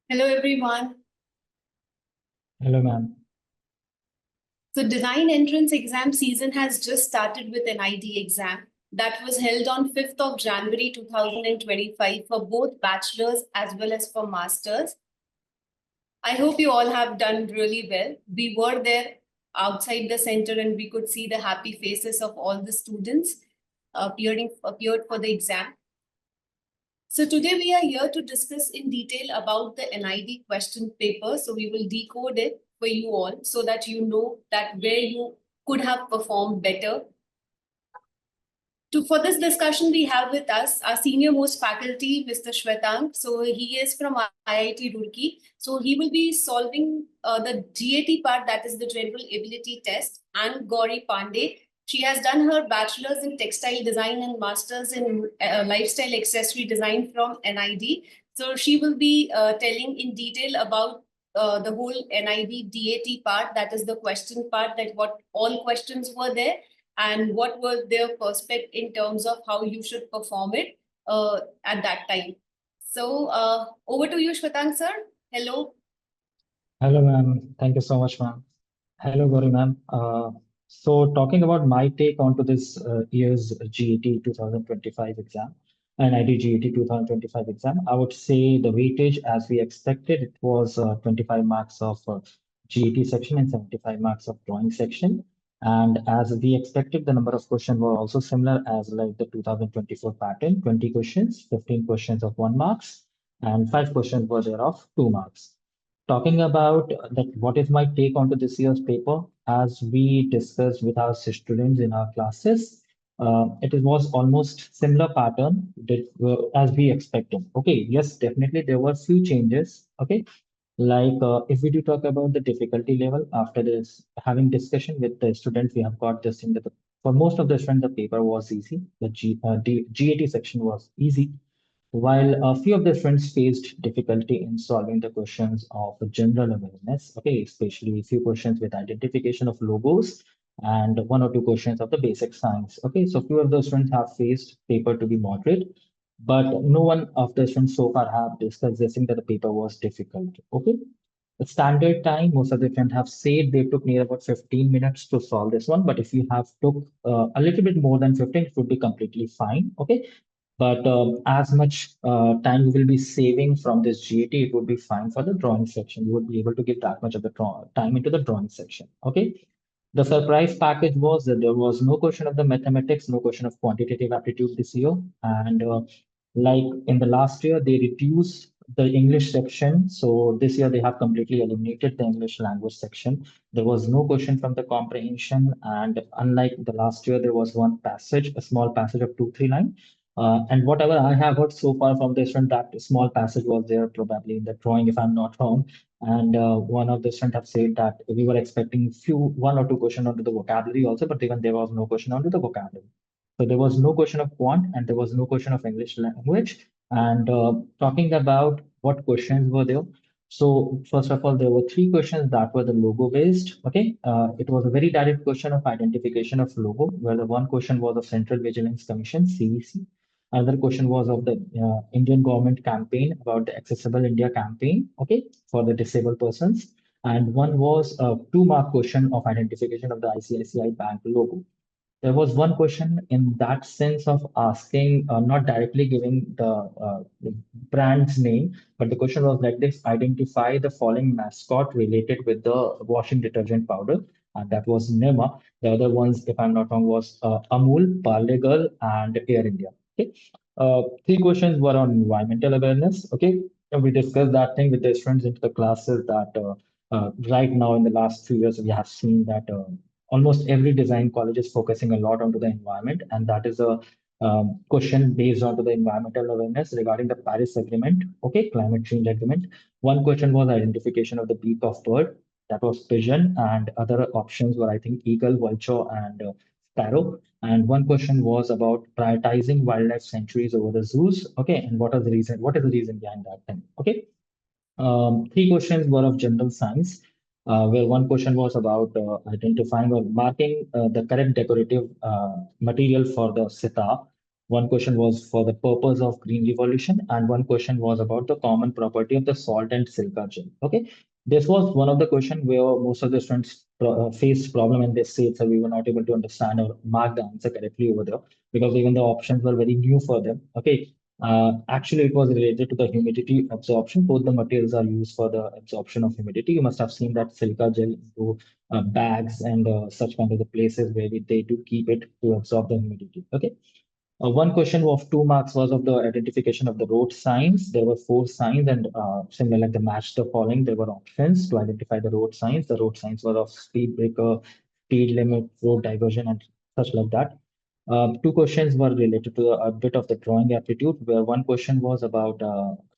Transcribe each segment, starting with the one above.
Hello, everyone. Hello, ma'am. So design entrance exam season has just started with NID exam that was held on 5th of January 2025 for both bachelors as well as for masters. I hope you all have done really well. We were there outside the center and we could see the happy faces of all the students appeared for the exam. So today we are here to discuss in detail about the NID question paper. So we will decode it for you all so that you know that where you could have performed better. For this discussion, we have with us our senior most faculty, Mr. Shwetank. So he is from IIT Roorkee. So he will be solving the GAT part, that is the General Ability Test, and Gauri Pandey. She has done her bachelor's in textile design and master's in lifestyle accessory design from NID. So she will be telling in detail about the whole NID DAT part, that is the question part, that what all questions were there and what was their perspective in terms of how you should perform it at that time. So over to you, Shwetank sir. Hello. Hello, ma'am. Thank you so much, ma'am. Hello, Gauri, ma'am. So talking about my take onto this year's GAT 2025 exam, NID GAT 2025 exam, I would say the weightage as we expected, it was 25 marks of GAT section and 75 marks of drawing section. And as we expected, the number of questions were also similar as like the 2024 pattern, 20 questions, 15 questions of 1 marks, and 5 questions were there of 2 marks. Talking about that, what is my take onto this year's paper? As we discussed with our students in our classes, it was almost similar pattern as we expected. Okay, yes, definitely there were few changes. Okay, like if we do talk about the difficulty level after this having discussion with the students, we have got this thing that for most of the students the paper was easy. The GAT section was easy while a few of the friends faced difficulty in solving the questions of general awareness, okay, especially a few questions with identification of logos and 1 or 2 questions of the basic science. Okay, so few of those friends have faced paper to be moderate, but no one of the friends so far have discussed this thing that the paper was difficult. Okay. The standard time, most of the friends have said they took near about 15 minutes to solve this one. But if you have took a little bit more than 15, it would be completely fine. Okay, but as much time you will be saving from this GAT, it would be fine for the drawing section. You would be able to give that much of the time into the drawing section. Okay. The surprise package was that there was no question of the mathematics, no question of quantitative aptitude this year. And like in the last year, they reduced the English section. So this year they have completely eliminated the English language section. There was no question from the comprehension. And unlike the last year, there was one passage, a small passage of 2, 3 lines. And whatever I have heard so far from this one, that small passage was there probably in the drawing, if I'm not wrong. And one of the students have said that we were expecting 1 or 2 questions onto the vocabulary also, but even there was no question onto the vocabulary. So there was no question of quant and there was no question of English language. And talking about what questions were there. So first of all, there were 3 questions that were the logo based. Okay, it was a very direct question of identification of logo, where the one question was of Central Vigilance Commission (CVC). Another question was of the Indian government campaign about the Accessible India campaign, okay, for the disabled persons. And one was a 2 mark question of identification of the ICICI Bank logo. There was one question in that sense of asking, not directly giving the brand's name, but the question was like this: identify the following mascot related with the washing detergent powder. And that was Nema. The other ones, if I'm not wrong, was Amul, Parle Girl, and Air India. Okay. 3 questions were on environmental awareness. Okay. And we discussed that thing with the students into the classes that right now in the last few years we have seen that almost every design college is focusing a lot onto the environment, and that is a question based onto the environmental awareness regarding the Paris Agreement, okay, climate change agreement. One question was identification of the beak of bird, that was pigeon, and other options were I think eagle, vulture, and sparrow. And one question was about prioritizing wildlife sanctuaries over the zoos, okay, and what are the reason? What is the reason behind that thing? Okay. 3 questions were of general science, where one question was about identifying or marking the correct decorative material for the sitar. One question was for the purpose of green revolution, and one question was about the common property of the salt and silica gel. Okay, this was one of the questions where most of the students faced problem, and they said that we were not able to understand or mark the answer correctly over there because even the options were very new for them. Okay, actually, it was related to the humidity absorption. Both the materials are used for the absorption of humidity. You must have seen that silica gel into bags and such kind of the places where they do keep it to absorb the humidity. Okay. One question of 2 marks was of the identification of the road signs. There were 4 signs, and similar like the match the following, there were options to identify the road signs. The road signs were of speed breaker, speed limit, road diversion, and such like that. 2 questions were related to a bit of the drawing aptitude, where one question was about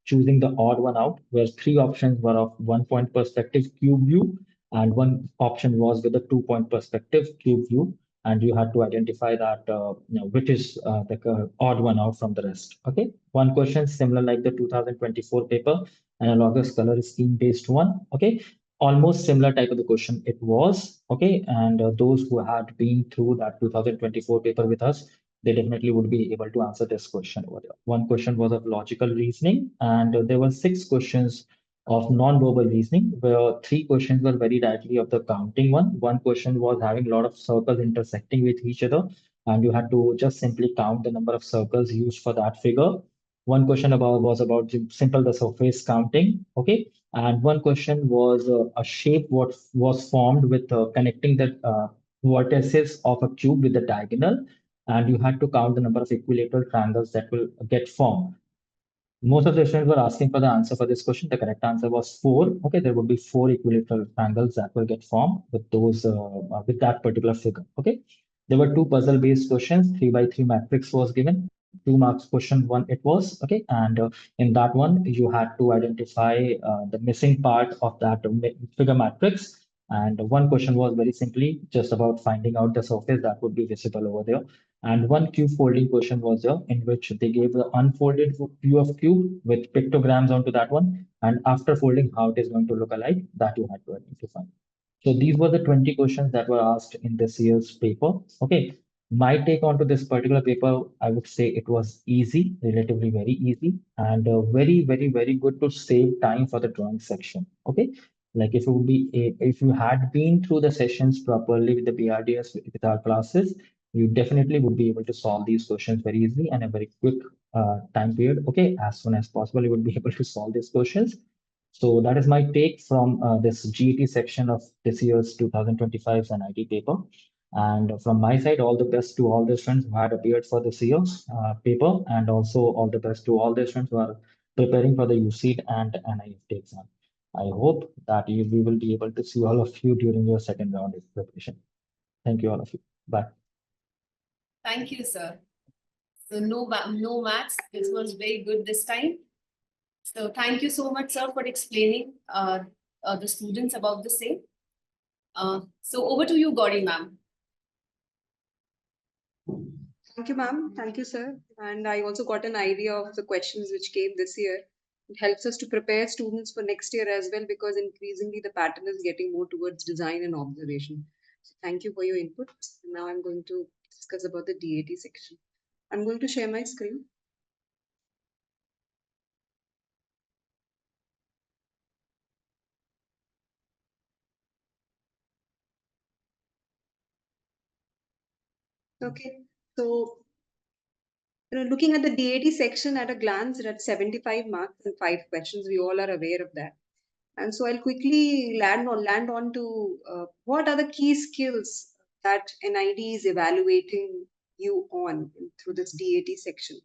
choosing the odd one out, where 3 options were of 1 point perspective cube view, and one option was with a 2 point perspective cube view, and you had to identify that which is the odd one out from the rest. Okay, one question similar like the 2024 paper, analogous color scheme based one. Okay, almost similar type of the question it was. Okay, and those who had been through that 2024 paper with us, they definitely would be able to answer this question over there. One question was of logical reasoning, and there were 6 questions of non-verbal reasoning, where 3 questions were very directly of the counting one. One question was having a lot of circles intersecting with each other, and you had to just simply count the number of circles used for that figure. One question about was about simple the surface counting. Okay, and one question was a shape what was formed with connecting the vertices of a cube with the diagonal, and you had to count the number of equilateral triangles that will get formed. Most of the students were asking for the answer for this question. The correct answer was 4. Okay, there would be 4 equilateral triangles that will get formed with those with that particular figure. Okay, there were 2 puzzle-based questions. 3 by 3 matrix was given. 2 marks question one it was. Okay, and in that one you had to identify the missing part of that figure matrix. And one question was very simply just about finding out the surface that would be visible over there. And one cube folding question was there in which they gave the unfolded view of cube with pictograms onto that one. And after folding, how it is going to look alike, that you had to identify. So these were the 20 questions that were asked in this year's paper. Okay. My take onto this particular paper, I would say it was easy, relatively very easy, and very, very, very good to save time for the drawing section. Okay. Like if you had been through the sessions properly with the BRDS with our classes, you definitely would be able to solve these questions very easily and a very quick time period. Okay, as soon as possible, you would be able to solve these questions. So that is my take from this GET section of this year's 2025's NID paper. And from my side, all the best to all the students who had appeared for this year's paper, and also all the best to all the students who are preparing for the UCEED and NIFT exam. I hope that we will be able to see all of you during your second round of preparation. Thank you, all of you. Bye. Thank you, sir. So no maths. This was very good this time. So thank you so much, sir, for explaining the students about the same. So over to you, Gauri ma'am. Thank you, ma'am. Thank you, sir. And I also got an idea of the questions which came this year. It helps us to prepare students for next year as well, because increasingly the pattern is getting more towards design and observation. So thank you for your input. Now I'm going to discuss about the DAT section. I'm going to share my screen. Okay, so looking at the DAT section at a glance, at 75 marks and 5 questions. We all are aware of that. And so I'll quickly land on to what are the key skills that NID is evaluating you on through this DAT section.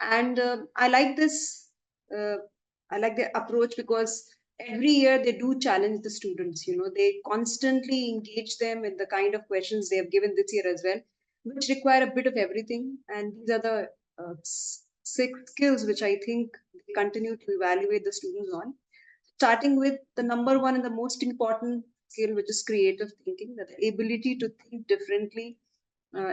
And I like this. I like the approach because every year they do challenge the students. They constantly engage them in the kind of questions they have given this year as well, which require a bit of everything. And these are the 6 skills which I think they continue to evaluate the students on. Starting with the number one and the most important skill, which is creative thinking, the ability to think differently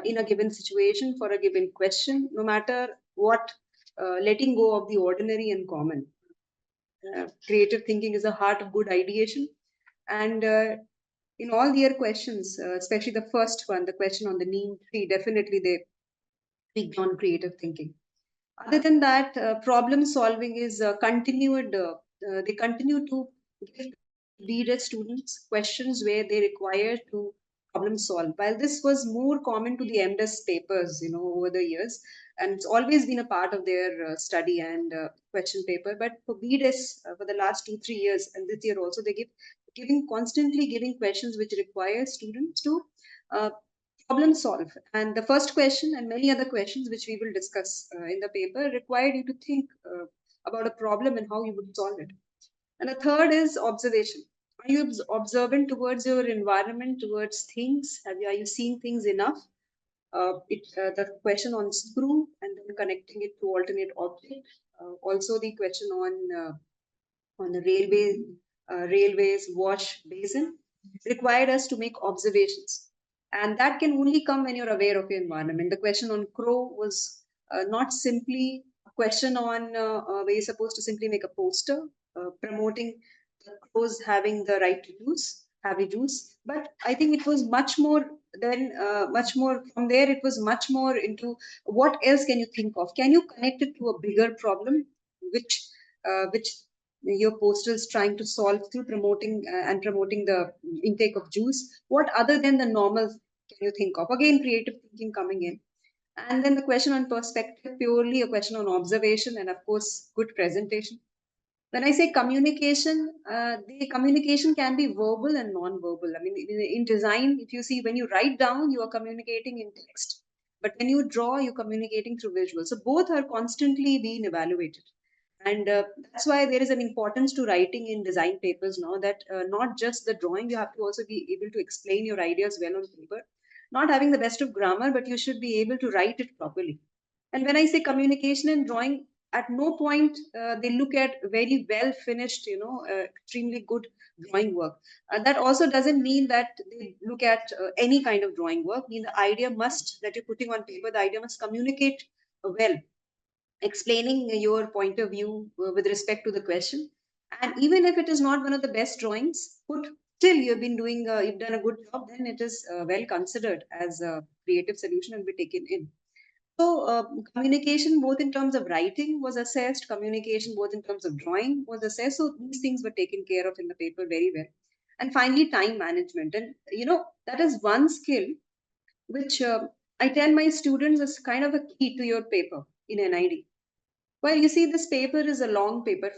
in a given situation for a given question, no matter what, letting go of the ordinary and common. Creative thinking is the heart of good ideation. And in all their questions, especially the first one, the question on the neem tree, definitely tweaked on creative thinking. Other than that, problem solving is continued. They continue to give B.Des students questions where they require to problem solve. While this was more common to the M.Des papers, over the years, and it's always been a part of their study and question paper. But for B.Des, for the last 2-3 years, and this year also, they constantly giving questions which require students to uh, problem solve. And the first question and many other questions which we will discuss in the paper required you to think about a problem and how you would solve it. And the third is observation. Are you observant towards your environment, towards things? Are you seeing things enough? The question on screw and then connecting it to alternate object. Also the question on the railways wash basin required us to make observations, and that can only come when you're aware of your environment. The question on crow was not simply a question on where you're supposed to simply make a poster promoting the crows having the right to have a juice, but I think it was much more than much more from there. It was much more into what else can you think of, can you connect it to a bigger problem which your poster is trying to solve through promoting the intake of juice. What other than the normal can you think of? Again, creative thinking coming in. And then the question on perspective, purely a question on observation and, of course, good presentation. When I say communication, the communication can be verbal and non-verbal. I mean, in design, if you see, when you write down, you are communicating in text. But when you draw, you're communicating through visual. So both are constantly being evaluated. And that's why there is an importance to writing in design papers now, that not just the drawing, you have to also be able to explain your ideas well on paper. Not having the best of grammar, but you should be able to write it properly. And when I say communication and drawing, at no point they look at very well finished, extremely good drawing work. That also doesn't mean that they look at any kind of drawing work. I mean, the idea that you're putting on paper, the idea must communicate well, explaining your point of view with respect to the question. And even if it is not one of the best drawings, still you've done a good job, then it is well considered as a creative solution and be taken in. So communication, both in terms of writing was assessed, communication both in terms of drawing was assessed. So these things were taken care of in the paper very well. And finally, time management. And, that is one skill which I tell my students is kind of a key to your paper in NID. Well, you see, this paper is a long paper.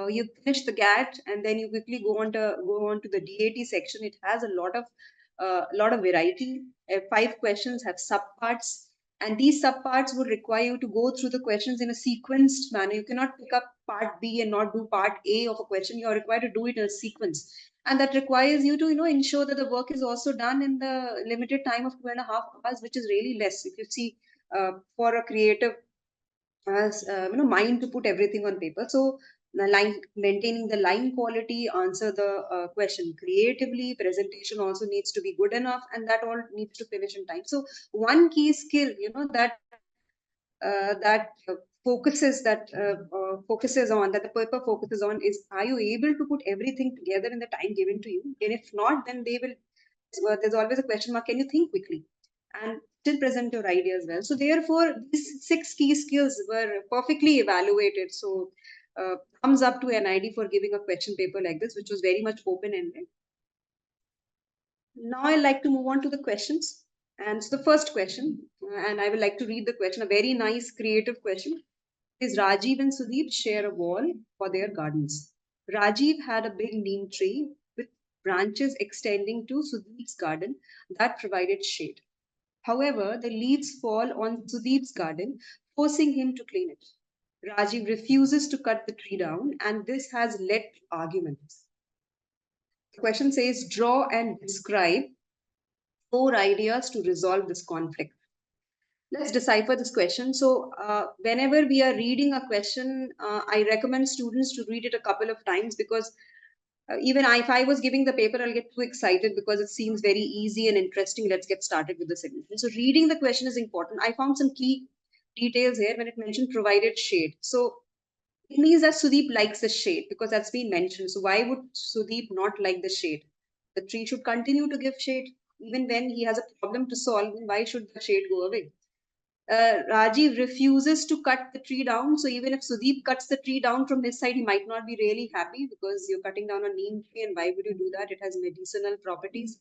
You finish the GAT and then you quickly go on to the DAT section. It has a lot of variety. 5 questions have subparts, and these subparts would require you to go through the questions in a sequenced manner. You cannot pick up part B and not do part A of a question. You are required to do it in a sequence, and that requires you to ensure that the work is also done in the limited time of 2.5 hours, which is really less. If you see, for a creative as mind to put everything on paper. So maintaining the line quality, answer the question creatively, presentation also needs to be good enough, and that all needs to finish in time. So one key skill that the paper focuses on is, are you able to put everything together in the time given to you? And if not, then there's always a question mark, can you think quickly and still present your ideas well? So therefore, these 6 key skills were perfectly evaluated. So thumbs up to NID for giving a question paper like this, which was very much open-ended. Now I'd like to move on to the questions. And so the first question, and I would like to read the question, a very nice creative question, is Rajiv and Sudeep share a wall for their gardens. Rajiv had a big neem tree with branches extending to Sudeep's garden that provided shade. However, the leaves fall on Sudeep's garden, forcing him to clean it. Rajiv refuses to cut the tree down, and this has led to arguments. The question says, draw and describe 4 ideas to resolve this conflict. Let's decipher this question. So whenever we are reading a question, I recommend students to read it a couple of times, because even if I was giving the paper, I'll get too excited because it seems very easy and interesting. Let's get started with the solution. So reading the question is important. I found some key details here when it mentioned provided shade. So it means that Sudeep likes the shade because that's been mentioned. So why would Sudeep not like the shade? The tree should continue to give shade even when he has a problem to solve. Why should the shade go away? Rajiv refuses to cut the tree down. So even if Sudeep cuts the tree down from his side, he might not be really happy because you're cutting down a neem tree, and why would you do that? It has medicinal properties.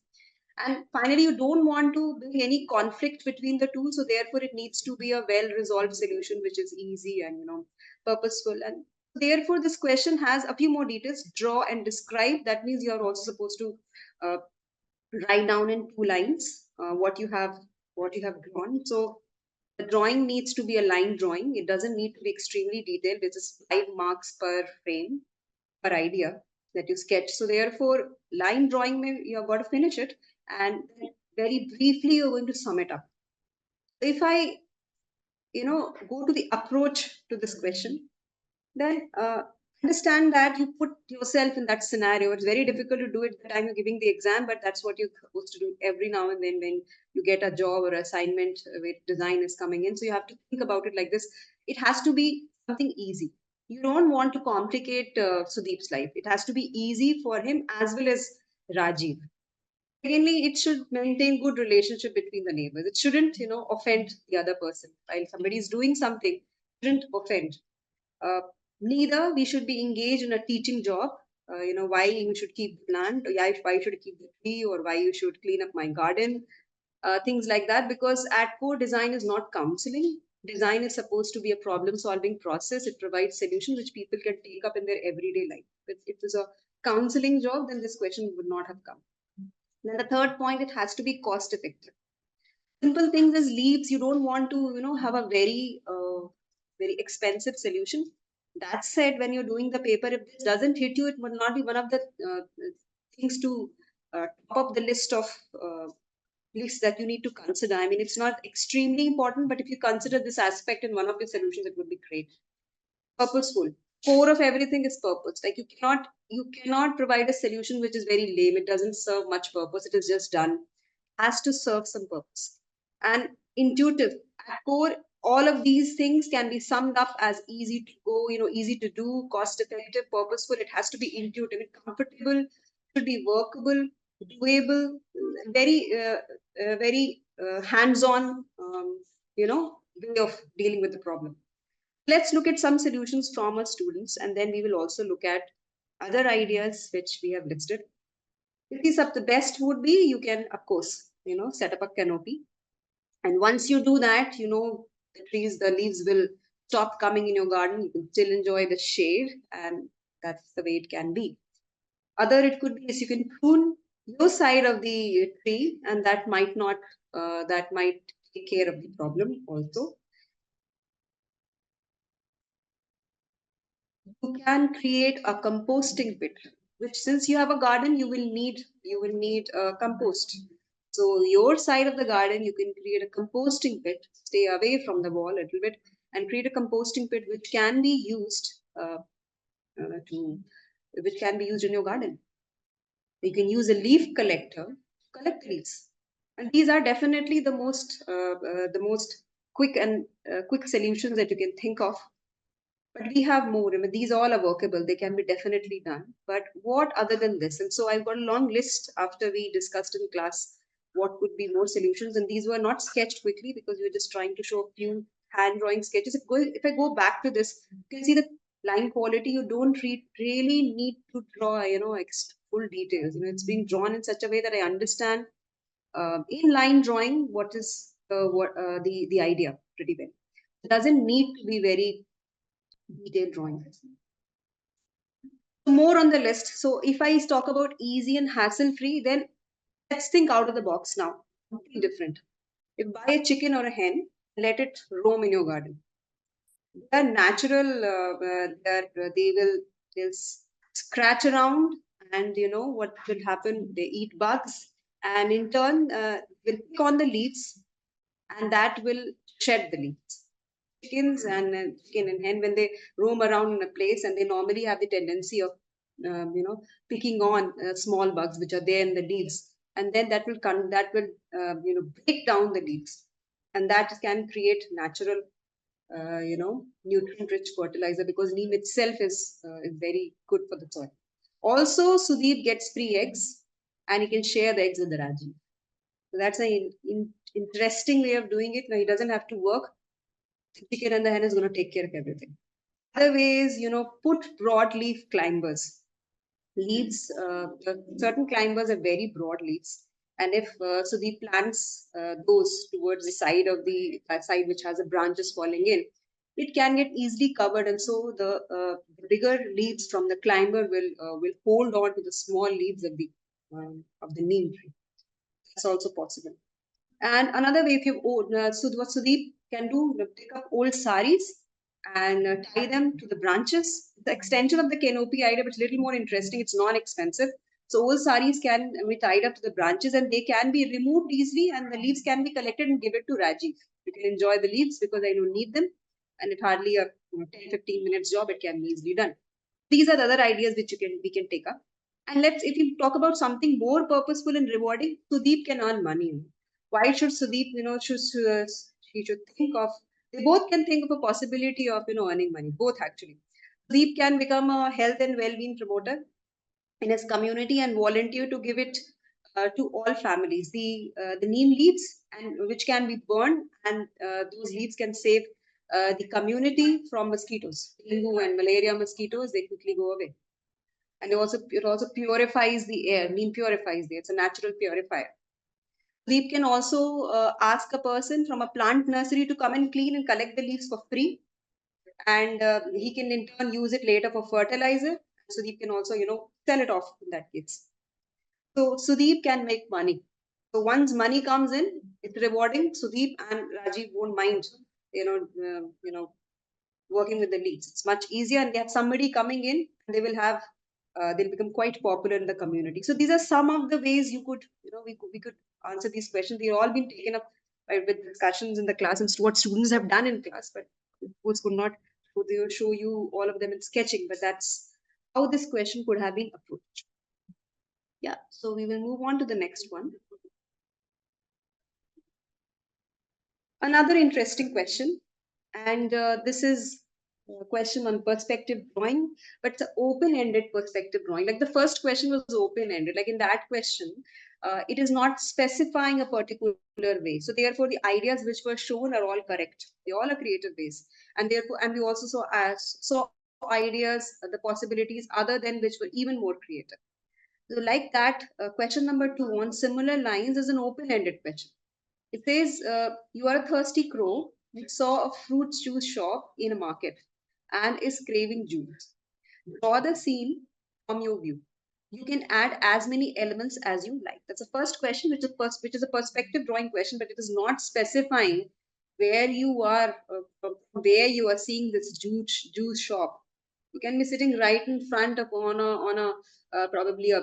And finally, you don't want to bring any conflict between the two. So therefore, it needs to be a well-resolved solution, which is easy and purposeful. And therefore, this question has a few more details: draw and describe. That means you are also supposed to uh, write down in 2 lines what you have drawn. So the drawing needs to be a line drawing. It doesn't need to be extremely detailed. This is 5 marks per frame, per idea that you sketch. So therefore, line drawing, you've got to finish it. And very briefly, you're going to sum it up. If I, go to the approach to this question, then understand that you put yourself in that scenario. It's very difficult to do it the time you're giving the exam, but that's what you're supposed to do every now and then when you get a job or assignment where design is coming in. So you have to think about it like this. It has to be something easy. You don't want to complicate Sudeep's life. It has to be easy for him as well as Rajiv. Secondly, it should maintain good relationship between the neighbors. It shouldn't, offend the other person. While somebody is doing something, it shouldn't offend. Uh, Neither we should be engaged in a teaching job. Why you should keep the plant, or why you should keep the tree, or why you should clean up my garden, things like that. Because at core, design is not counseling. Design is supposed to be a problem-solving process. It provides solutions which people can take up in their everyday life. If it was a counseling job, then this question would not have come. Then the third point, it has to be cost-effective. Simple things as leaves, you don't want to, have a very expensive solution. That said, when you're doing the paper, if this doesn't hit you, it would not be one of the things to top up the list of lists that you need to consider. I mean, it's not extremely important, but if you consider this aspect in one of your solutions, it would be great. Purposeful. Core of everything is purpose. Like you cannot provide a solution which is very lame. It doesn't serve much purpose. It is just done. Has to serve some purpose. And intuitive. At core, all of these things can be summed up as easy to go, easy to do, cost effective, purposeful. It has to be intuitive, comfortable, should be workable, doable, very hands-on, way of dealing with the problem. Let's look at some solutions from our students, and then we will also look at other ideas which we have listed. If these are the best would be, you can, of course, set up a canopy. And once you do that, the leaves will stop coming in your garden. You can still enjoy the shade, and that's the way it can be. Other it could be is you can prune your side of the tree, and that might take care of the problem also. You can create a composting pit, which since you have a garden, you will need compost. So your side of the garden, you can create a composting pit, stay away from the wall a little bit, and create a composting pit which can be used in your garden. You can use a leaf collector to collect the leaves, and these are definitely the most quick solutions that you can think of. But we have more. I mean, these all are workable. They can be definitely done. But what other than this? And so I've got a long list after we discussed in class what could be more solutions. And these were not sketched quickly because we were just trying to show a few hand drawing sketches. If I go back to this, you can see the line quality. You don't really need to draw, full details. It's being drawn in such a way that I understand in line drawing what is the idea pretty well. It doesn't need to be very detailed drawings. More on the list. So if I talk about easy and hassle-free, then let's think out of the box now. Something different. If buy a chicken or a hen, let it roam in your garden. They are natural. They'll scratch around, and what will happen? They eat bugs, and in turn, will pick on the leaves, and that will shed the leaves. Chicken and hen, when they roam around in a place, and they normally have the tendency of picking on small bugs which are there in the leaves, and then that will break down the leaves, and that can create natural nutrient rich fertilizer, because neem itself is very good for the soil. Also, Sudeep gets free eggs, and he can share the eggs with the Rajiv. So that's an interesting way of doing it. Now he doesn't have to work. chicken and the hen is going to take care of everything. Other ways, put broadleaf climbers. Leaves, certain climbers have very broad leaves. And if Sudeep plants those towards the side of the side which has the branches falling in, it can get easily covered, and so the bigger leaves from the climber will hold on to the small leaves of the neem tree. That's also possible. And another way, if you so what Sudeep can do, pick up old saris and tie them to the branches. The extension of the canopy idea, but it's a little more interesting. It's non-expensive. So old saris can be tied up to the branches and they can be removed easily, and the leaves can be collected and give it to Rajiv. You can enjoy the leaves because I don't need them, and it hardly a 10-15 minutes job. It can be easily done. These are the other ideas which we can take up. And if you talk about something more purposeful and rewarding, Sudeep can earn money. Why should Sudeep, he should think of, they both can think of a possibility of, earning money, both actually. Sudeep can become a health and well-being promoter in his community and volunteer to give it to all families. The neem leaves, and which can be burned, and those leaves can save the community from mosquitoes. Dengue and malaria mosquitoes, they quickly go away. And it also purifies the air. Neem purifies the air. It's a natural purifier. Sudeep can also ask a person from a plant nursery to come and clean and collect the leaves for free. And he can in turn use it later for fertilizer. Sudeep can also, sell it off in that case. So Sudeep can make money. So once money comes in, it's rewarding. Sudeep and Rajiv won't mind, working with the leads. It's much easier, and they have somebody coming in, and they will have, they'll become quite popular in the community. So these are some of the ways you could, we could answer these questions. They've all been taken up with discussions in the class and what students have done in class, but of course could not show you all of them in sketching, but that's how this question could have been approached. Yeah, so we will move on to the next one. Another interesting question, and this is a question on perspective drawing, but it's an open-ended perspective drawing. Like the first question was open-ended. Like in that question, it is not specifying a particular way. So therefore, the ideas which were shown are all correct. They all are creative ways, and therefore, and we also saw ideas, the possibilities other than which were even more creative. So like that, question number 2 on similar lines is an open-ended question. It says, you are a thirsty crow which saw a fruit juice shop in a market and is craving juice. Draw the scene from your view. You can add as many elements as you like. That's the first question, which is a perspective drawing question, but it is not specifying where you are, where you are seeing this juice shop. You can be sitting right in front of probably a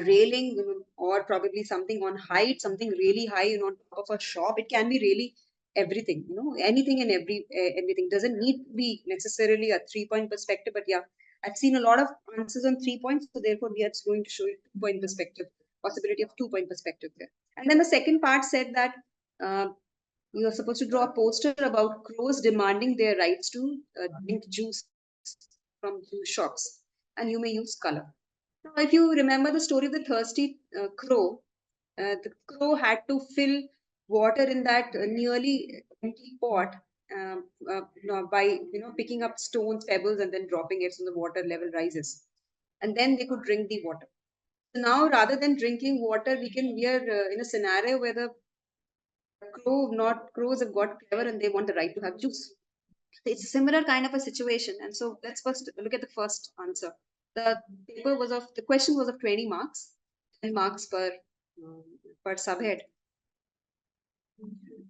railing, or probably something on height, something really high, on top of a shop. It can be really everything, anything and everything. Doesn't need to be necessarily a 3-point perspective, but yeah, I've seen a lot of answers on 3 points, so therefore we are going to show you 2-point perspective, possibility of 2-point perspective there. And then the second part said that you are supposed to draw a poster about crows demanding their rights to drink juice from juice shops, and you may use color. Now, if you remember the story of the thirsty crow, the crow had to fill water in that nearly empty pot by picking up stones, pebbles, and then dropping it so the water level rises, and then they could drink the water. So now, rather than drinking water, we are in a scenario where the crows have got clever and they want the right to have juice. It's a similar kind of a situation, and so let's first look at the first answer. The question was of 20 marks, 10 marks per subhead.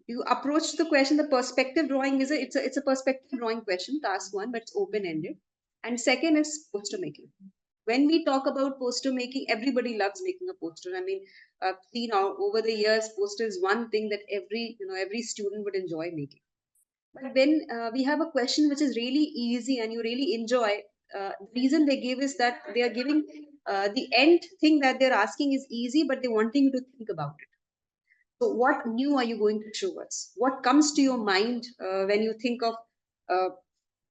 You approach the question, the perspective drawing it's a perspective drawing question, task 1, but it's open-ended. And second is poster making. When we talk about poster making, everybody loves making a poster. I mean, see now over the years, poster is one thing that every student would enjoy making. But when we have a question which is really easy and you really enjoy, the reason they give is that they are giving the end thing that they're asking is easy, but they're wanting you to think about it. So what new are you going to show us? What comes to your mind when you think of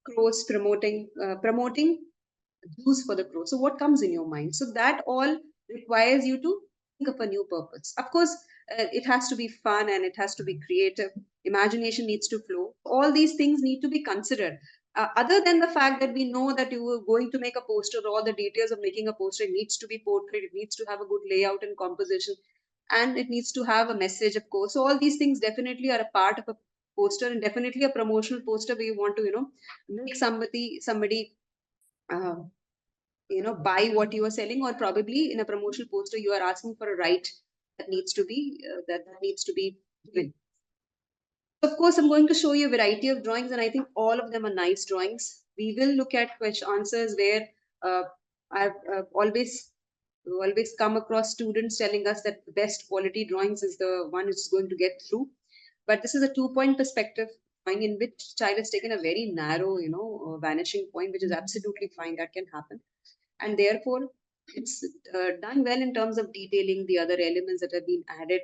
crows promoting juice for the crow? So what comes in your mind? So that all requires you to of a new purpose. Of course, it has to be fun and it has to be creative. Imagination needs to flow. All these things need to be considered. Other than the fact that we know that you are going to make a poster, all the details of making a poster, it needs to be portrayed, it needs to have a good layout and composition, and it needs to have a message, of course. So all these things definitely are a part of a poster, and definitely a promotional poster where you want to, make somebody uh, buy what you are selling, or probably in a promotional poster you are asking for a right that needs to be that needs to be given. Of course, I'm going to show you a variety of drawings, and I think all of them are nice drawings. We will look at question answers where I've always come across students telling us that the best quality drawings is the one which is going to get through. But this is a 2-point perspective drawing in which child has taken a very narrow, vanishing point, which is absolutely fine. That can happen, and therefore it's done well in terms of detailing the other elements that have been added.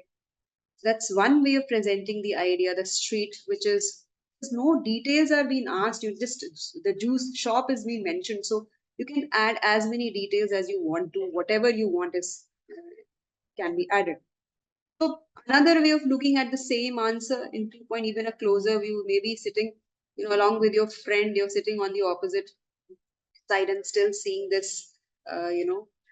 That's one way of presenting the idea, the street, which is no details are being asked. You just the juice shop is being mentioned, so you can add as many details as you want to. Whatever you want is can be added. So another way of looking at the same answer in 2-point, even a closer view, maybe sitting, along with your friend, you're sitting on the opposite side and still seeing this,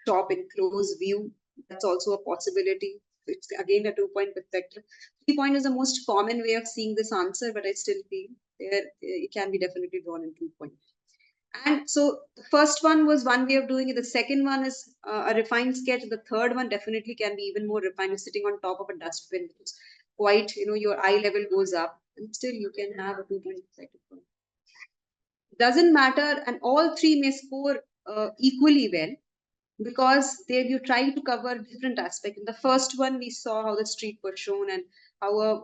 shop in close view. That's also a possibility. It's again a 2-point perspective. 3-point is the most common way of seeing this answer, but I still feel there it can be definitely drawn in 2-point. And so the first one was one way of doing it. The second one is a refined sketch. The third one definitely can be even more refined. You're sitting on top of a dustbin. It's quite, your eye level goes up, and still you can have a 2-point perspective. Doesn't matter, and all three may score equally well, because there you try to cover different aspects. In the first one, we saw how the street was shown and how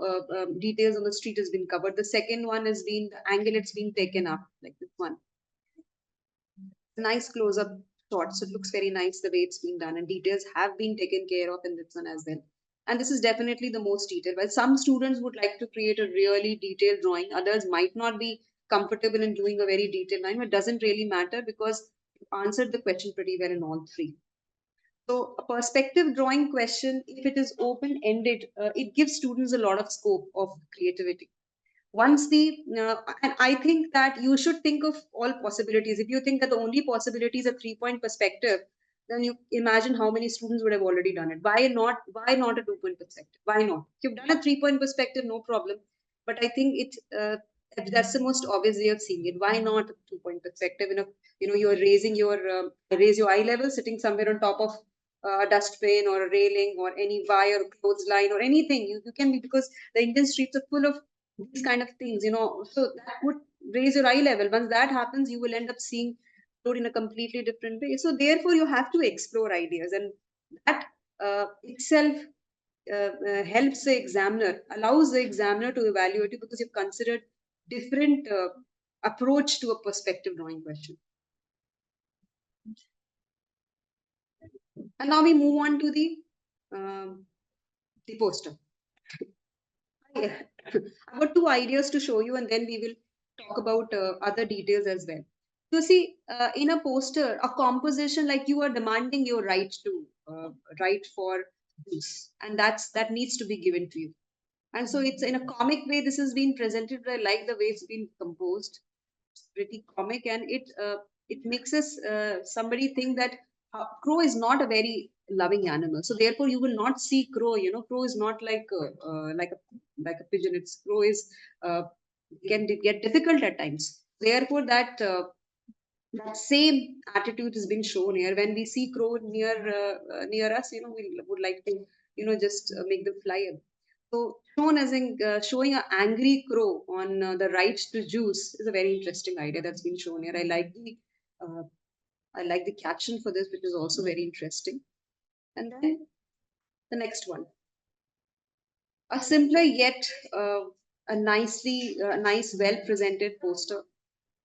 details on the street has been covered. The second one has been the angle it's been taken up, like this one. It's a nice close-up shot, so it looks very nice the way it's been done, and details have been taken care of in this one as well. And this is definitely the most detailed. While some students would like to create a really detailed drawing, others might not be comfortable in doing a very detailed line, but it doesn't really matter because you answered the question pretty well in all three. So a perspective drawing question, if it is open-ended, it gives students a lot of scope of creativity. Once and I think that you should think of all possibilities. If you think that the only possibility is a 3-point perspective, then you imagine how many students would have already done it. Why not a 2-point perspective? Why not? If you've done a 3-point perspective, no problem. But I think that's the most obvious way of seeing it. Why not a 2-point perspective? You're raise your eye level, sitting somewhere on top of a dustbin or a railing or any wire or clothesline or anything. You can be, because the Indian streets are full of these kind of things, so that would raise your eye level. Once that happens, you will end up seeing road in a completely different way. So therefore, you have to explore ideas, and that itself helps the examiner, allows the examiner to evaluate you, because you've considered different approach to a perspective drawing question. And now we move on to the poster. I've got 2 ideas to show you, and then we will talk about other details as well. So see, in a poster, a composition, like you are demanding your right for use, and that needs to be given to you. And so it's in a comic way. This has been presented, but I like the way it's been composed. It's pretty comic, and it makes us somebody think that crow is not a very loving animal. So therefore, you will not see crow. Crow is not like a pigeon. It's crow is can get difficult at times. Therefore, that same attitude has been shown here. When we see crow near us, we would like to just make them fly away. So shown as in showing an angry crow on the right to juice is a very interesting idea that's been shown here. I like the caption for this, which is also very interesting. And then the next one, a simpler yet a nice, well presented poster,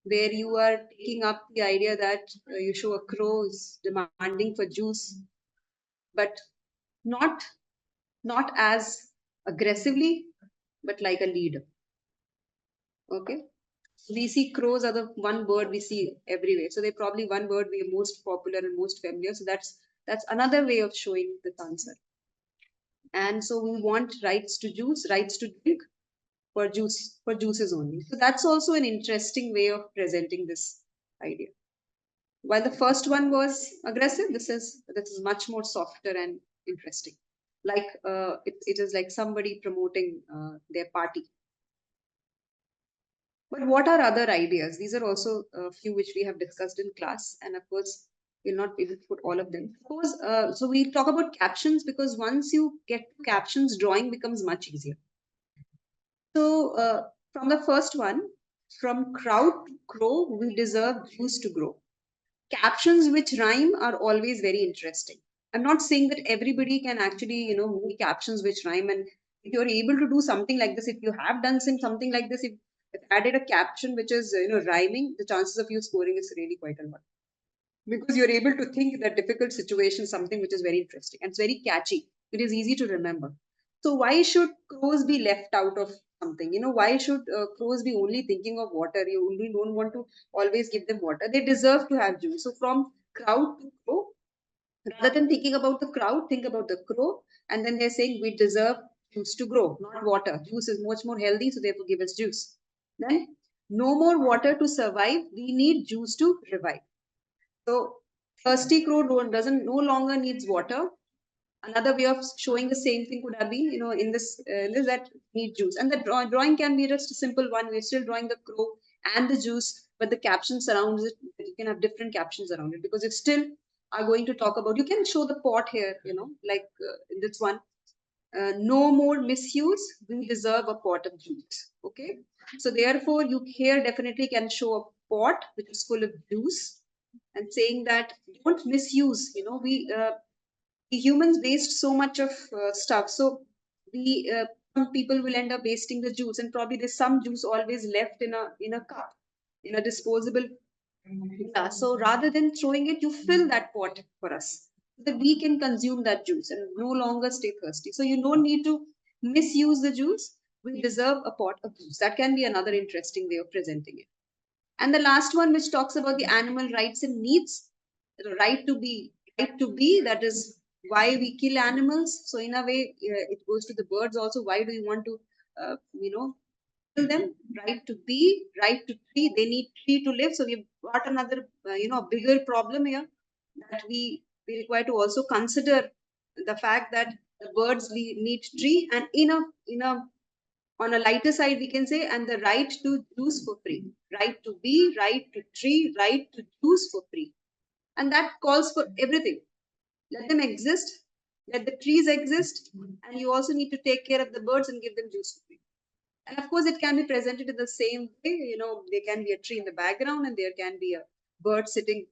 where you are taking up the idea that you show a crow is demanding for juice, but not as aggressively, but like a leader. Okay. We see crows are the one bird we see everywhere. So they're probably one bird we are most popular and most familiar. So that's another way of showing the answer. And so we want rights to juice, rights to drink for juices only. So that's also an interesting way of presenting this idea. While the first one was aggressive, this is much more softer and interesting. Like it is like somebody promoting their party. But what are other ideas? These are also a few which we have discussed in class, and of course, we'll not be able to put all of them. Of course, so we talk about captions because once you get captions, drawing becomes much easier. So from the first one, from crowd to crow, we deserve juice to grow. Captions which rhyme are always very interesting. I'm not saying that everybody can actually, make captions which rhyme. And if you're able to do something like this, if you have done something like this, if added a caption which is, rhyming, the chances of you scoring is really quite a lot. Because you're able to think that difficult situation, something which is very interesting and it's very catchy. It is easy to remember. So why should crows be left out of something? Why should crows be only thinking of water? You only don't want to always give them water. They deserve to have juice. So from crowd to crow, rather than thinking about the crowd, think about the crow. And then they're saying we deserve juice to grow, not water. Juice is much more healthy, so therefore give us juice. Then no more water to survive. We need juice to revive. So thirsty crow doesn't no longer needs water. Another way of showing the same thing could have been, in this that need juice. And the drawing can be just a simple one. We're still drawing the crow and the juice, but the caption surrounds it. You can have different captions around it because it's still are going to talk about. You can show the pot here, like in this one. No more misuse. We deserve a pot of juice. Okay. So therefore, you here definitely can show a pot which is full of juice and saying that don't misuse. We humans waste so much of stuff. So we some people will end up wasting the juice, and probably there's some juice always left in a cup, in a disposable glass. So rather than throwing it, you fill that pot for us so that we can consume that juice and no longer stay thirsty. So you don't need to misuse the juice. We deserve a pot of juice. That can be another interesting way of presenting it. And the last one, which talks about the animal rights and needs, the right to be, that is why we kill animals. So in a way, it goes to the birds also. Why do you want to, kill them? Right to be, right to tree. They need tree to live. So we've got another, bigger problem here that we require to also consider the fact that the birds need tree, and in a on a lighter side, we can say, and the right to choose for free. Right to be, right to tree, right to choose for free. And that calls for everything. Let them exist, let the trees exist, and you also need to take care of the birds and give them juice for free. And of course, it can be presented in the same way. There can be a tree in the background, and there can be a bird sitting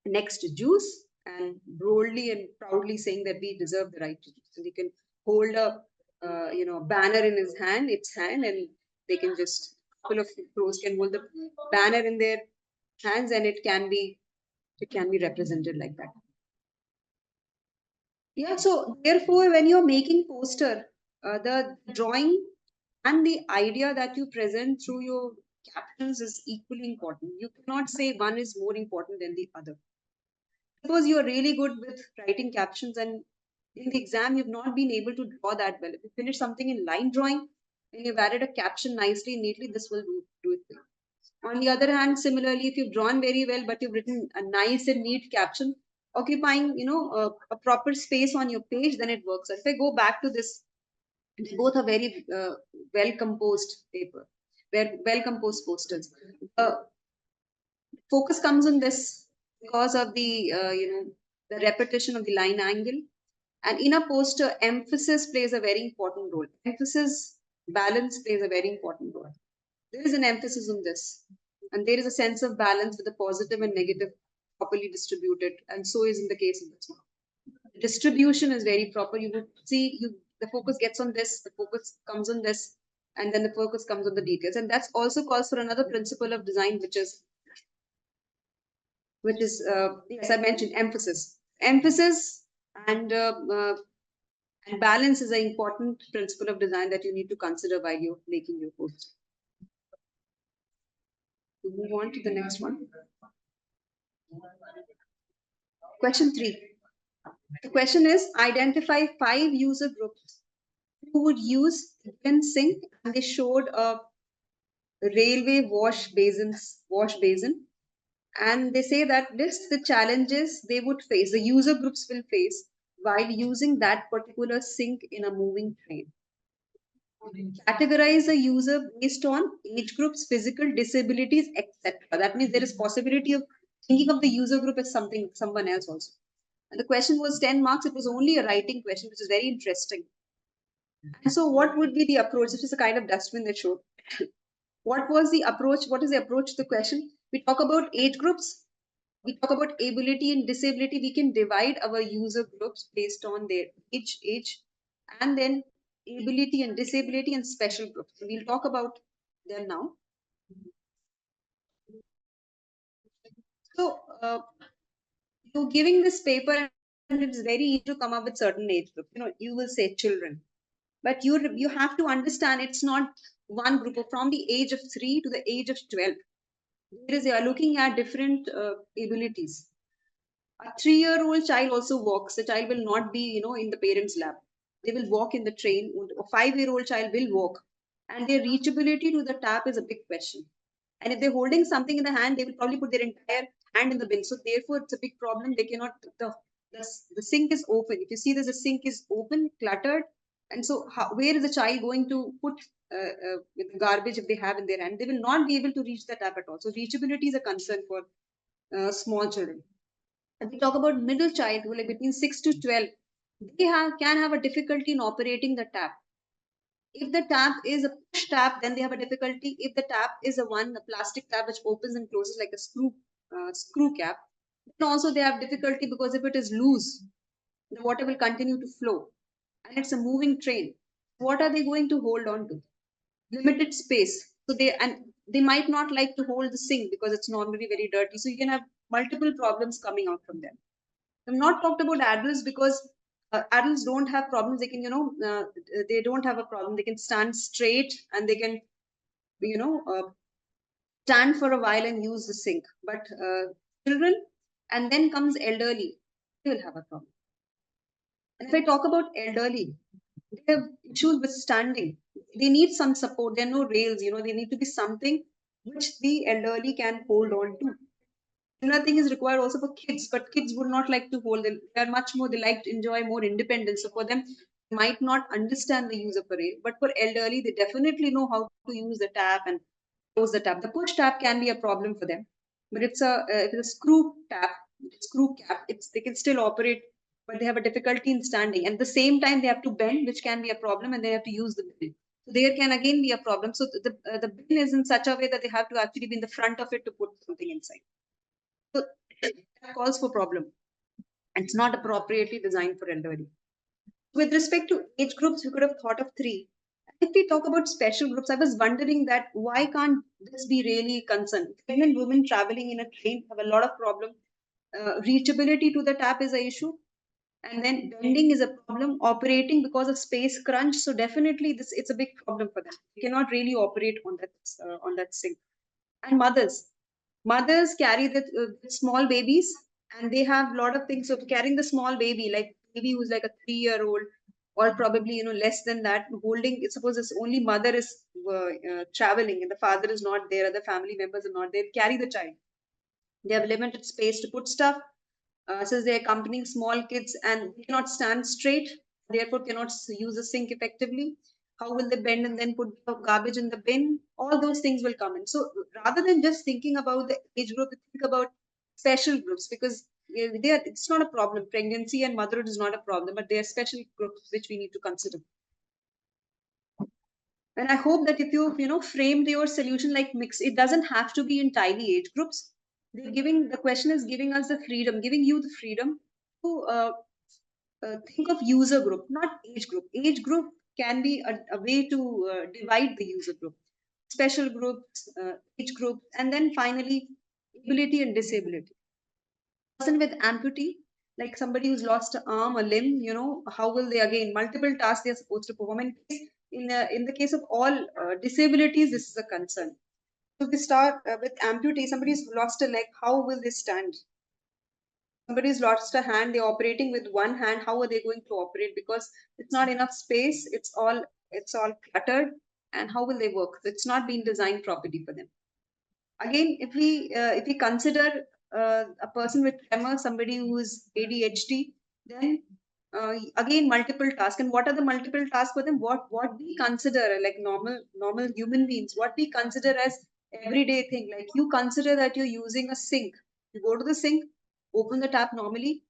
next to juice and boldly and proudly saying that we deserve the right to juice. So we can hold a banner in its hand, and they can just full of crows can hold the banner in their hands, and it can be represented like that. Yeah. So therefore, when you're making poster, the drawing and the idea that you present through your captions is equally important. You cannot say one is more important than the other. Suppose you are really good with writing captions and in the exam you've not been able to draw that well. If you finish something in line drawing and you've added a caption nicely, neatly, this will do it for you. On the other hand, similarly, if you've drawn very well but you've written a nice and neat caption, occupying a proper space on your page, then it works. If I go back to this, they both are very well composed paper, well composed posters. Focus comes on this because of the the repetition of the line angle, and in a poster emphasis plays a very important role. Emphasis balance plays a very important role. There is an emphasis on this, and there is a sense of balance with the positive and negative properly distributed, and so is in the case of this one. The distribution is very proper. You would see the focus gets on this, the focus comes on this, and then the focus comes on the details, and that's also calls for another principle of design, which is yes, I mentioned emphasis. Emphasis and balance is an important principle of design that you need to consider while you're making your post. We move on to the next one. Question 3. The question is, identify 5 user groups who would use given sink, and they showed a railway wash basin, and they say that list the challenges they would face, the user groups will face while using that particular sink in a moving train. Categorize the user based on age groups, physical disabilities, etc. That means there is possibility of thinking of the user group as someone else also. And the question was 10 marks. It was only a writing question, which is very interesting. And so what would be the approach? This is a kind of dustbin that showed. What was the approach? What is the approach to the question? We talk about age groups. We talk about ability and disability. We can divide our user groups based on their age, and then ability and disability and special groups. So we'll talk about them now. So you're giving this paper, and it's very easy to come up with certain age groups. You will say children, but you have to understand it's not one group. From the age of 3 to the age of 12, you are looking at different abilities. A 3-year-old child also walks. The child will not be, in the parent's lap. They will walk in the train. A 5-year-old child will walk, and their reachability to the tap is a big question. And if they're holding something in the hand, they will probably put their entire hand in the bin. So therefore, it's a big problem. They cannot. The sink is open. If you see, the sink is open, cluttered, and so where is the child going to put with the garbage if they have in their hand? They will not be able to reach the tap at all. So reachability is a concern for small children. If we talk about middle child, who like between 6 to 12, they can have a difficulty in operating the tap. If the tap is a push tap, then they have a difficulty. If the tap is a plastic tap which opens and closes like a screw cap, then also they have difficulty, because if it is loose, the water will continue to flow, and it's a moving train. What are they going to hold on to? Limited space. So they might not like to hold the sink because it's normally very dirty. So you can have multiple problems coming out from them. I've not talked about adults, because adults don't have problems. They can, they don't have a problem. They can stand straight, and they can, stand for a while and use the sink. But children, and then comes elderly, they will have a problem. And if I talk about elderly, they have issues with standing. They need some support. There are no rails, they need to be something which the elderly can hold on to. Similar thing is required also for kids, but kids would not like to hold them. They are much more, they like to enjoy more independence. So for them, they might not understand the use of a rail, but for elderly, they definitely know how to use the tap and close the tap. The push tap can be a problem for them, but if it's a screw tap, screw cap, they can still operate, but they have a difficulty in standing. And at the same time, they have to bend, which can be a problem, and they have to use the bin. So there can again be a problem. So the bin is in such a way that they have to actually be in the front of it to put something inside. So that calls for problem. It's not appropriately designed for elderly. With respect to age groups, we could have thought of 3. If we talk about special groups, I was wondering that why can't this be really concerned? Pregnant women traveling in a train have a lot of problem. Reachability to the tap is an issue, and then bending is a problem. Operating because of space crunch, so definitely it's a big problem for them. They cannot really operate on that sink. And mothers carry the small babies, and they have a lot of things. So carrying the small baby, like baby who's like a 3-year-old, or probably less than that, holding, suppose it's only mother is traveling and the father is not there, other family members are not there, carry the child. They have limited space to put stuff, since they're accompanying small kids and they cannot stand straight, therefore cannot use a sink effectively. How will they bend and then put the garbage in the bin? All those things will come in. So rather than just thinking about the age group, think about special groups, because it's not a problem. Pregnancy and motherhood is not a problem, but there are special groups which we need to consider. And I hope that if you framed your solution like mix, it doesn't have to be in tiny age groups. The question is giving us the freedom, giving you the freedom to think of user group, not age group. Age group can be a way to divide the user group. Special groups, age group, and then finally ability and disability. Person with amputee, like somebody who's lost an arm, a limb, how will they, again, multiple tasks they are supposed to perform. In the case of all disabilities, this is a concern. So we start with amputee. Somebody who's lost a leg, how will they stand? Somebody's lost a hand, they're operating with one hand. How are they going to operate? Because it's not enough space. It's all cluttered. And how will they work? It's not been designed properly for them. Again, if we consider a person with tremor, somebody who is ADHD, then again multiple tasks. And what are the multiple tasks for them? What we consider like normal human beings, what we consider as everyday thing. Like you consider that you're using a sink. You go to the sink, open the tap normally,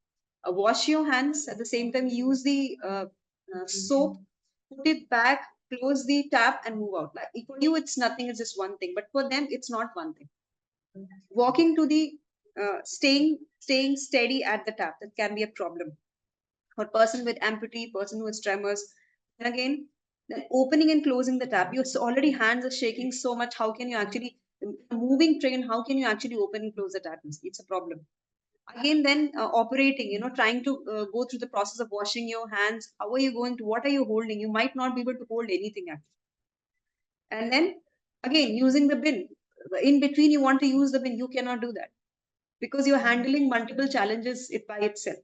wash your hands at the same time, use the soap, put it back, close the tap and move out. Like for you, it's nothing, it's just one thing. But for them, it's not one thing. Walking to the staying steady at the tap, that can be a problem. For person with amputee, person who has tremors, and again, then opening and closing the tap, your already hands are shaking so much. How can you actually moving train? How can you actually open and close the tap? It's a problem. Again, then operating, trying to go through the process of washing your hands. How are you going to? What are you holding? You might not be able to hold anything actually. And then again, using the bin. In between, you want to use the bin, you cannot do that because you're handling multiple challenges it by itself.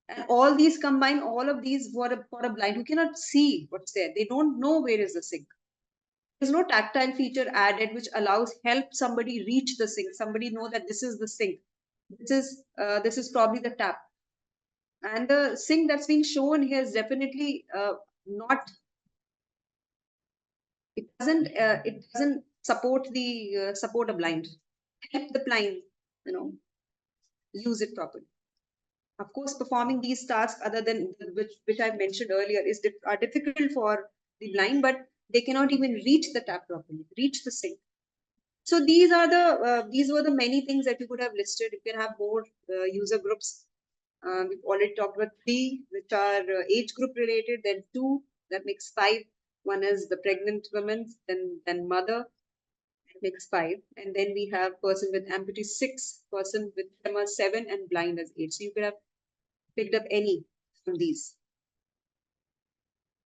And all these combine, all of these for a blind who cannot see what's there. They don't know where is the sink. There's no tactile feature added which allows help somebody reach the sink. Somebody know that this is the sink. This is probably the tap. And the sink that's being shown here is definitely not. It doesn't support the support a blind. Help the blind, use it properly. Of course, performing these tasks other than which I mentioned earlier are difficult for the blind, but they cannot even reach the tap properly, reach the sink. So these were the many things that you could have listed. You can have more user groups. We've already talked about 3, which are age group related. Then 2, that makes 5. One is the pregnant woman, then mother, that makes 5. And then we have person with amputee 6, person with tremor 7, and blind as 8. So you could have picked up any from these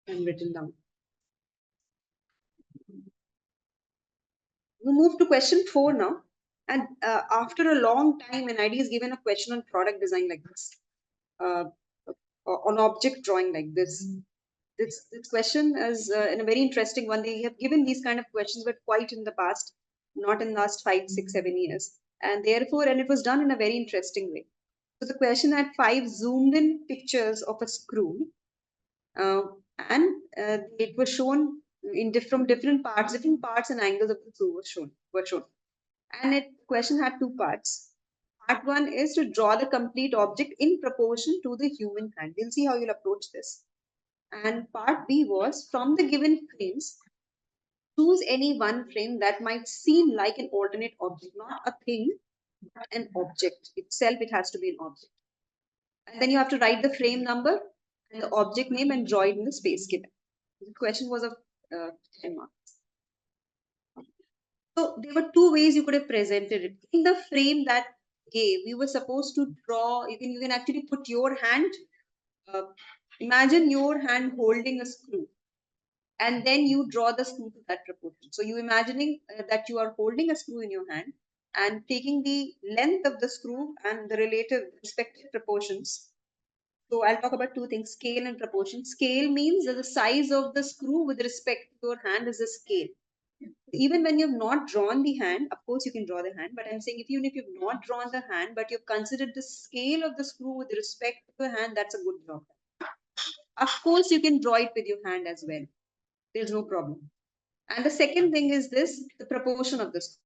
and written down. We move to question 4 now. And after a long time, NID is given a question on product design like this, on object drawing like this. This question is in a very interesting one. They have given these kind of questions, but quite in the past, not in the last 5, 6, 7 years. And therefore, and it was done in a very interesting way. So the question had 5 zoomed in pictures of a screw. And it was shown in different parts and angles of the screw were shown. And the question had 2 parts. Part 1 is to draw the complete object in proportion to the human hand. We'll see how you'll approach this. And part B was, from the given frames, choose any one frame that might seem like an alternate object, not a thing, but an object itself. It has to be an object. And then you have to write the frame number and the object name and draw it in the space given. The question was of 10 marks. So there were 2 ways you could have presented it. In the frame that gave, we were supposed to draw. You can actually put your hand. Imagine your hand holding a screw, and then you draw the screw to that proportion. So you imagining that you are holding a screw in your hand and taking the length of the screw and the relative respective proportions. So I'll talk about 2 things, scale and proportion. Scale means that the size of the screw with respect to your hand is a scale. Even when you've not drawn the hand, of course you can draw the hand, but I'm saying even if you've not drawn the hand, but you've considered the scale of the screw with respect to the hand, that's a good draw. Of course, you can draw it with your hand as well. There's no problem. And the second thing is this, the proportion of this.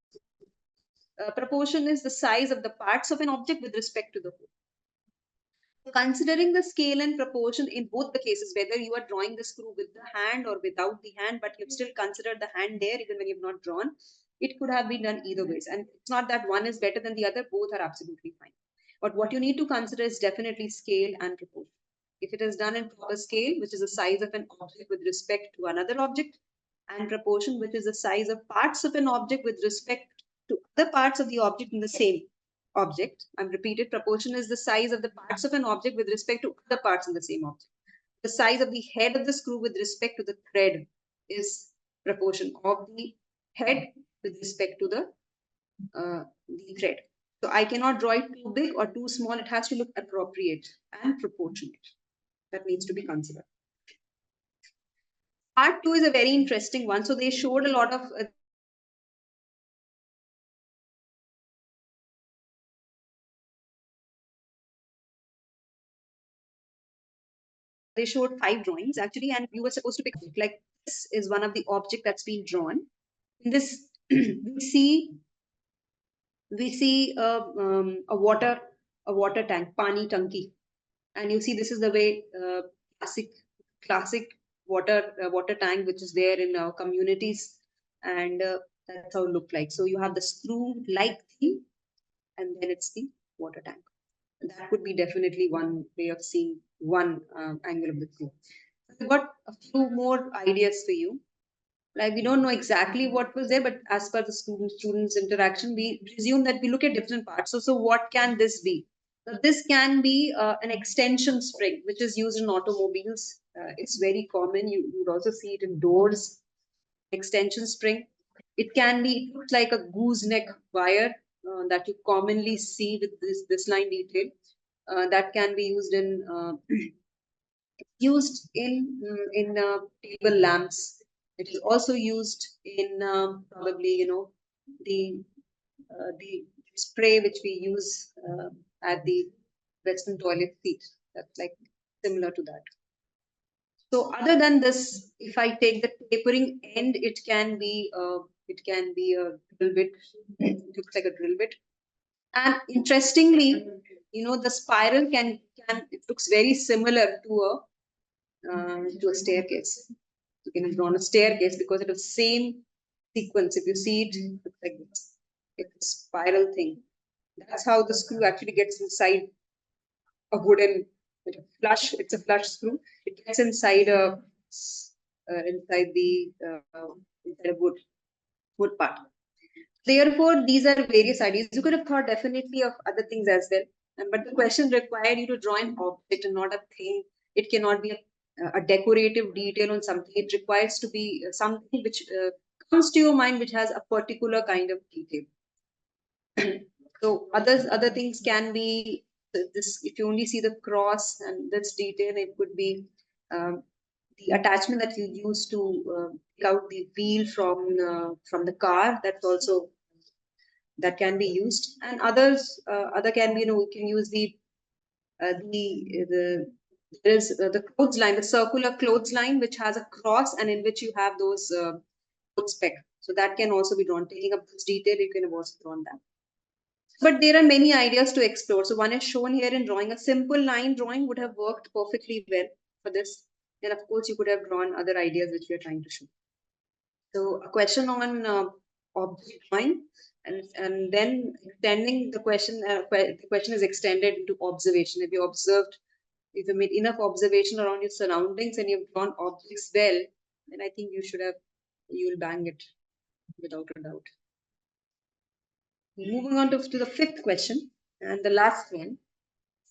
Proportion is the size of the parts of an object with respect to the whole. Considering the scale and proportion in both the cases, whether you are drawing the screw with the hand or without the hand, but you've still considered the hand there even when you've not drawn, it could have been done either ways. And it's not that one is better than the other, both are absolutely fine. But what you need to consider is definitely scale and proportion. If it is done in proper scale, which is the size of an object with respect to another object, and proportion, which is the size of parts of an object with respect to other parts of the object in the same object. I'm repeated, proportion is the size of the parts of an object with respect to other parts in the same object. The size of the head of the screw with respect to the thread is proportion of the head with respect to the thread. So I cannot draw it too big or too small. It has to look appropriate and proportionate. That needs to be considered. Part 2 is a very interesting one. So they showed a lot of they showed 5 drawings actually, and you were supposed to pick like this is one of the object that's been drawn. In this, we see a water tank, pani tanki, and you see this is the way classic water tank which is there in our communities, and that's how it looked like. So you have the screw like thing, and then it's the water tank. That would be definitely one way of seeing one angle of the screw. I've got a few more ideas for you. Like we don't know exactly what was there, but as per the students interaction, we presume that we look at different parts. So what can this be? So this can be an extension spring, which is used in automobiles. It's very common. You would also see it in doors. Extension spring. It can be, it looks like a gooseneck wire that you commonly see with this line detail. That can be used in table lamps. It is also used in probably the spray which we use at the Western toilet seat. That's like similar to that. So other than this, if I take the tapering end, it can be a drill bit. It looks like a drill bit. And interestingly, the spiral it looks very similar to a staircase. You can have drawn a staircase because it is the same sequence. If you see it, it looks like this. It's a spiral thing. That's how the screw actually gets inside a wooden flush. It's a flush screw. It gets inside inside a wood part. Therefore, these are various ideas. You could have thought definitely of other things as well. But the question required you to draw an object and not a thing. It cannot be a decorative detail on something. It requires to be something which comes to your mind, which has a particular kind of detail. So other things can be this. If you only see the cross and this detail, it could be the attachment that you use to take out the wheel from the car. That's also that can be used, and other can be we can use the there is the clothesline, the circular clothesline which has a cross and in which you have those spec. So that can also be drawn. Taking up this detail, you can have also drawn that. But there are many ideas to explore. So one is shown here in drawing. A simple line drawing would have worked perfectly well for this. And of course, you could have drawn other ideas which we are trying to show. So a question on object drawing, and then extending the question. The question is extended into observation. If you observed, if you made enough observation around your surroundings and you've drawn objects well, then I think you'll bang it without a doubt. Moving on to the 5th question and the last one.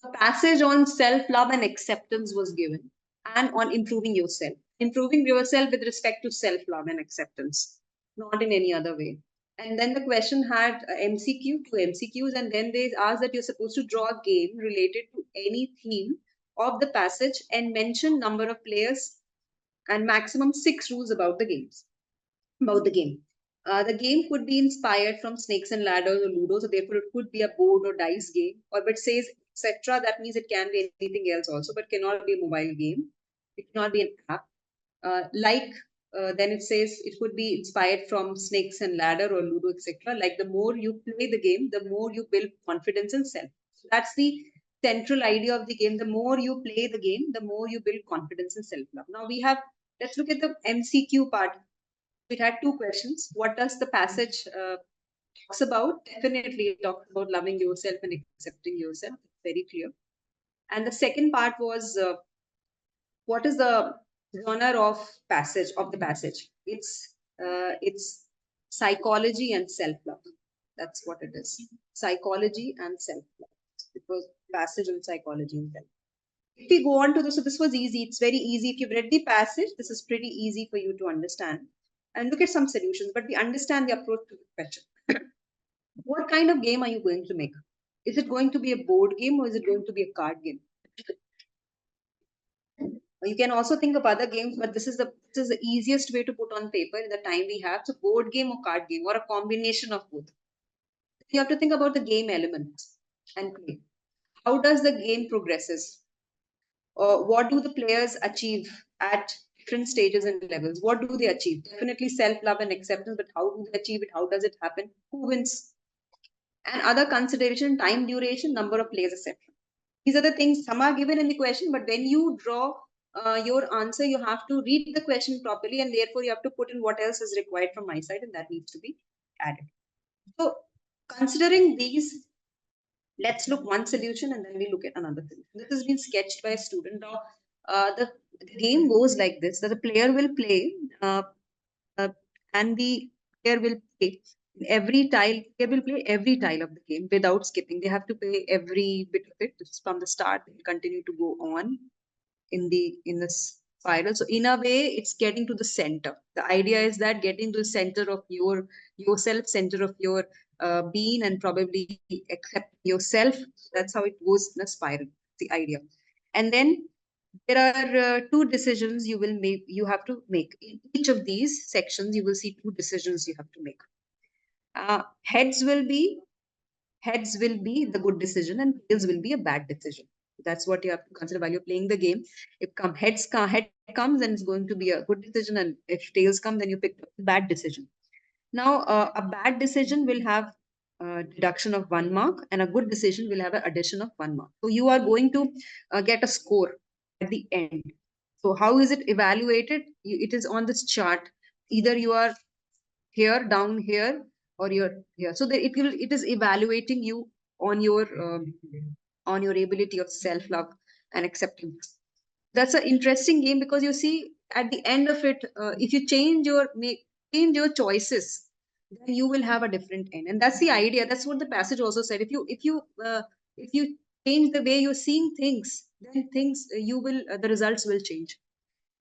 A passage on self-love and acceptance was given, and on improving yourself. Improving yourself with respect to self-love and acceptance, not in any other way. And then the question had MCQ, 2 MCQs, and then they asked that you're supposed to draw a game related to any theme of the passage and mention number of players and maximum 6 rules about the game. The game could be inspired from Snakes and Ladders or Ludo, so therefore it could be a board or dice game. Or if it says etc., that means it can be anything else also, but cannot be a mobile game. It cannot be an app. Then it says it could be inspired from Snakes and Ladder or Ludo, etc. Like the more you play the game, the more you build confidence in self. So that's the central idea of the game. The more you play the game, the more you build confidence in self-love. Now let's look at the MCQ part. It had 2 questions. What does the passage talks about? Definitely it talks about loving yourself and accepting yourself. It's very clear. And the second part was what is the genre of the passage? It's psychology and self-love. That's what it is. Psychology and self-love. It was passage on psychology and self. If we go on to this, so this was easy. It's very easy. If you've read the passage, this is pretty easy for you to understand. And look at some solutions, but we understand the approach to the question. What kind of game are you going to make? Is it going to be a board game or is it going to be a card game? You can also think of other games, but this is the easiest way to put on paper in the time we have. So board game or card game or a combination of both. You have to think about the game elements and play. How does the game progresses? What do the players achieve at different stages and levels? What do they achieve? Definitely self-love and acceptance, but how do they achieve it? How does it happen? Who wins? And other consideration, time duration, number of players, etc. These are the things, some are given in the question, but when you draw your answer, you have to read the question properly, and therefore you have to put in what else is required from my side, and that needs to be added. So considering these, let's look one solution and then we look at another solution. This has been sketched by a student. Now, the game goes like this, that the player will play uh, and the player will play every tile. They will play every tile of the game without skipping. They have to play every bit of it from the start. They continue to go on in the spiral. So in a way, it's getting to the center. The idea is that getting to the center of yourself, center of your being, and probably accept yourself. That's how it goes in a spiral. The idea, and then there are two decisions you will make. You have to make in each of these sections. You will see two decisions you have to make. Heads will be the good decision and tails will be a bad decision. That's what you have to consider while you're playing the game. If head comes, then it's going to be a good decision, and if tails come, then you pick a bad decision. Now, a bad decision will have deduction of 1 mark, and a good decision will have an addition of 1 mark. So you are going to get a score at the end. So how is it evaluated? It is on this chart. Either you are here, down here, or you're here. So that it is evaluating you on your ability of self love and acceptance. That's an interesting game because you see at the end of it, if you change your choices, then you will have a different end, and that's the idea. That's what the passage also said. If you change the way you're seeing things, then you will the results will change.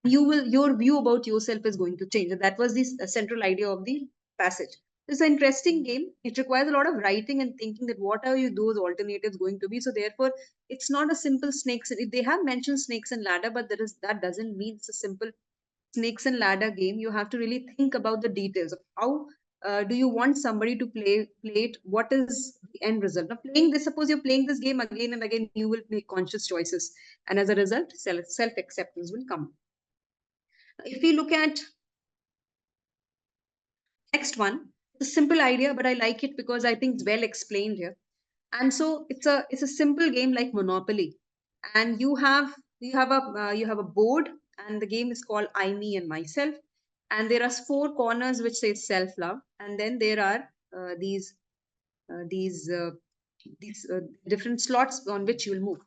Your view about yourself is going to change. And that was the central idea of the passage. It's an interesting game. It requires a lot of writing and thinking that what are those alternatives going to be. So therefore, it's not a simple snakes. They have mentioned snakes and ladder, but that doesn't mean it's a simple snakes and ladder game. You have to really think about the details of how do you want somebody to play it. What is the end result? Now, playing this, suppose you're playing this game again and again, you will make conscious choices, and as a result, self acceptance will come. If we look at next one, it's a simple idea, but I like it because I think it's well explained here. And so it's a simple game like Monopoly, and you have a board, and the game is called I, Me, and Myself, and there are 4 corners which say self love, and then there are these different slots on which you will move.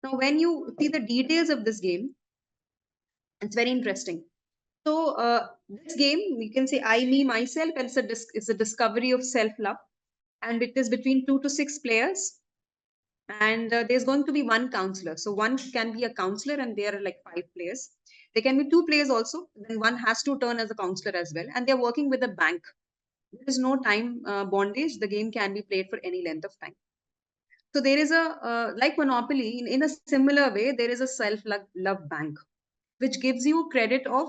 Now, when you see the details of this game, it's very interesting. So this game, we can say I, Me, Myself, and it's a discovery of self-love. And it is between 2 to 6 players. And there's going to be 1 counselor. So one can be a counselor and there are like 5 players. There can be 2 players also. Then one has to turn as a counselor as well. And they're working with a bank. There is no time bondage. The game can be played for any length of time. So there is like Monopoly, in a similar way, there is a self-love bank, which gives you credit of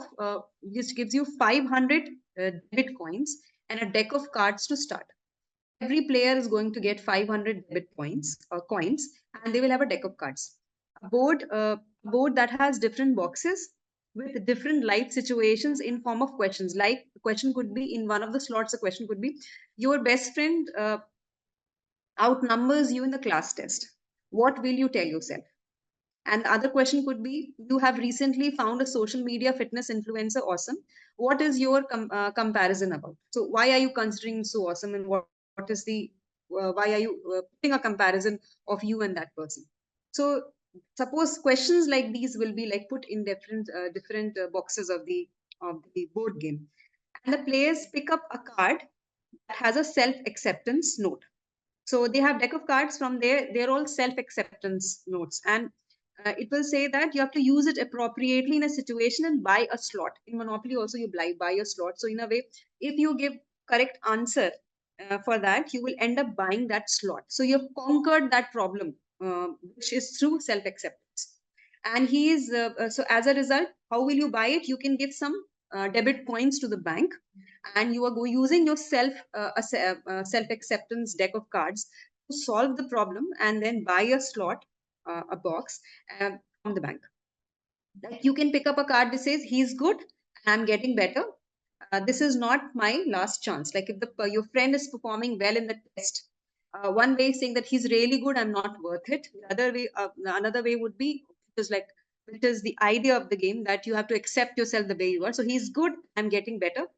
which gives you 500 debit coins and a deck of cards to start. Every player is going to get 500 debit points or coins, and they will have a deck of cards. A board that has different boxes with different life situations in form of questions. Like the question could be in one of the slots. The question could be your best friend outnumbers you in the class test. What will you tell yourself? And the other question could be, you have recently found a social media fitness influencer awesome. What is your comparison about? So why are you considering so awesome, and what is the why are you putting a comparison of you and that person? So suppose questions like these will be like put in different boxes of the board game, and the players pick up a card that has a self acceptance note. So they have deck of cards from there. They're all self-acceptance notes. And it will say that you have to use it appropriately in a situation and buy a slot. In Monopoly also you buy a slot. So in a way, if you give correct answer, for that, you will end up buying that slot. So you've conquered that problem, which is through self-acceptance. And he is, so as a result, how will you buy it? You can give some debit coins to the bank, and you are using your self-acceptance deck of cards to solve the problem and then buy a slot, a box from the bank. Like you can pick up a card that says, he's good, I'm getting better. This is not my last chance. Like if your friend is performing well in the test, one way is saying that he's really good, I'm not worth it. The other way, another way would be, which is the idea of the game, that you have to accept yourself the way you are. So he's good, I'm getting better,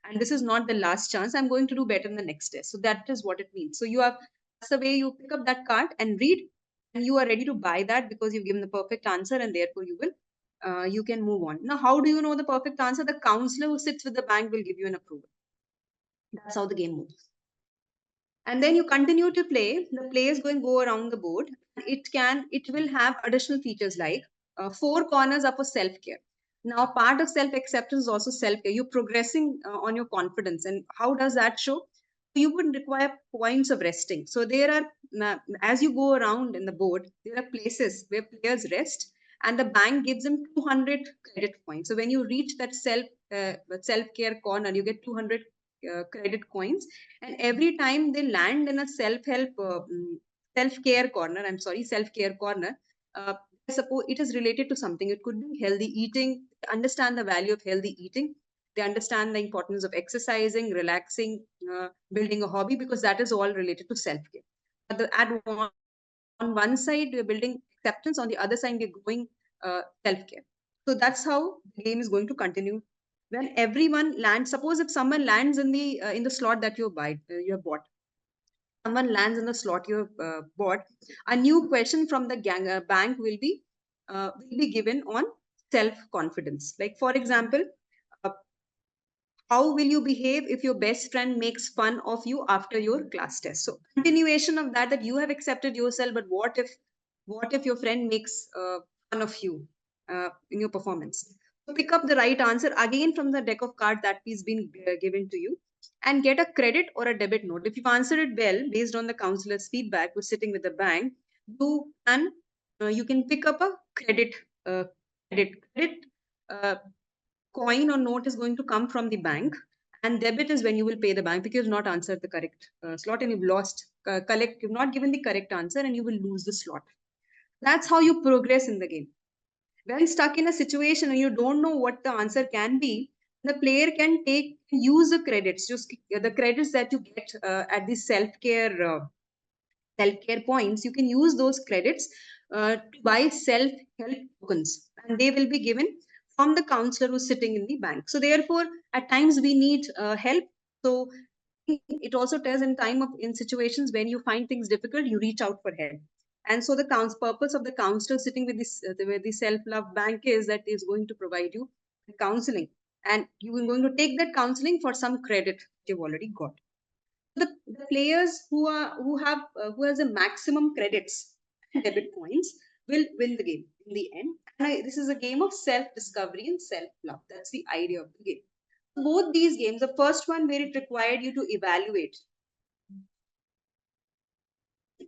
and this is not the last chance. I'm going to do better in the next test. So that is what it means. So that's the way you pick up that card and read, and you are ready to buy that because you've given the perfect answer, and therefore you can move on. Now, how do you know the perfect answer? The counselor who sits with the bank will give you an approval. That's how the game moves. And then you continue to play. The players go around the board. It will have additional features like 4 corners are for self-care. Now, part of self-acceptance is also self-care. You're progressing on your confidence. And how does that show? You would require points of resting. So there are, as you go around in the board, there are places where players rest, and the bank gives them 200 credit points. So when you reach that self-care corner, you get 200 credit coins, and every time they land in a self-care corner, suppose it is related to something. It could be healthy eating. Understand the value of healthy eating. They understand the importance of exercising, relaxing, building a hobby, because that is all related to self-care. On one side, we're building acceptance. On the other side, we're growing self-care. So that's how the game is going to continue. When everyone lands, suppose if someone lands in the slot that you have bought, someone lands in the slot you have bought, a new question from the bank will be given on self-confidence. Like for example, how will you behave if your best friend makes fun of you after your class test? So continuation of that you have accepted yourself, but what if your friend makes fun of you in your performance? So pick up the right answer again from the deck of cards that is been given to you, and get a credit or a debit note. If you've answered it well based on the counselor's feedback who's sitting with the bank, you can pick up a credit coin or note is going to come from the bank, and debit is when you will pay the bank because you've not answered the correct slot, and you've not given the correct answer, and you will lose the slot. That's how you progress in the game. When stuck in a situation and you don't know what the answer can be, the player can use the credits, just the credits that you get at the self-care points. You can use those credits to buy self-help tokens, and they will be given from the counselor who's sitting in the bank. So therefore, at times we need help. So it also tells in situations when you find things difficult, you reach out for help. And so the purpose of the counselor sitting with the self-love bank is that is going to provide you counseling, and you are going to take that counseling for some credit you've already got. The players who has a maximum credits and debit points will win the game in the end. And this is a game of self-discovery and self-love. That's the idea of the game. Both these games, the first one where it required you to evaluate.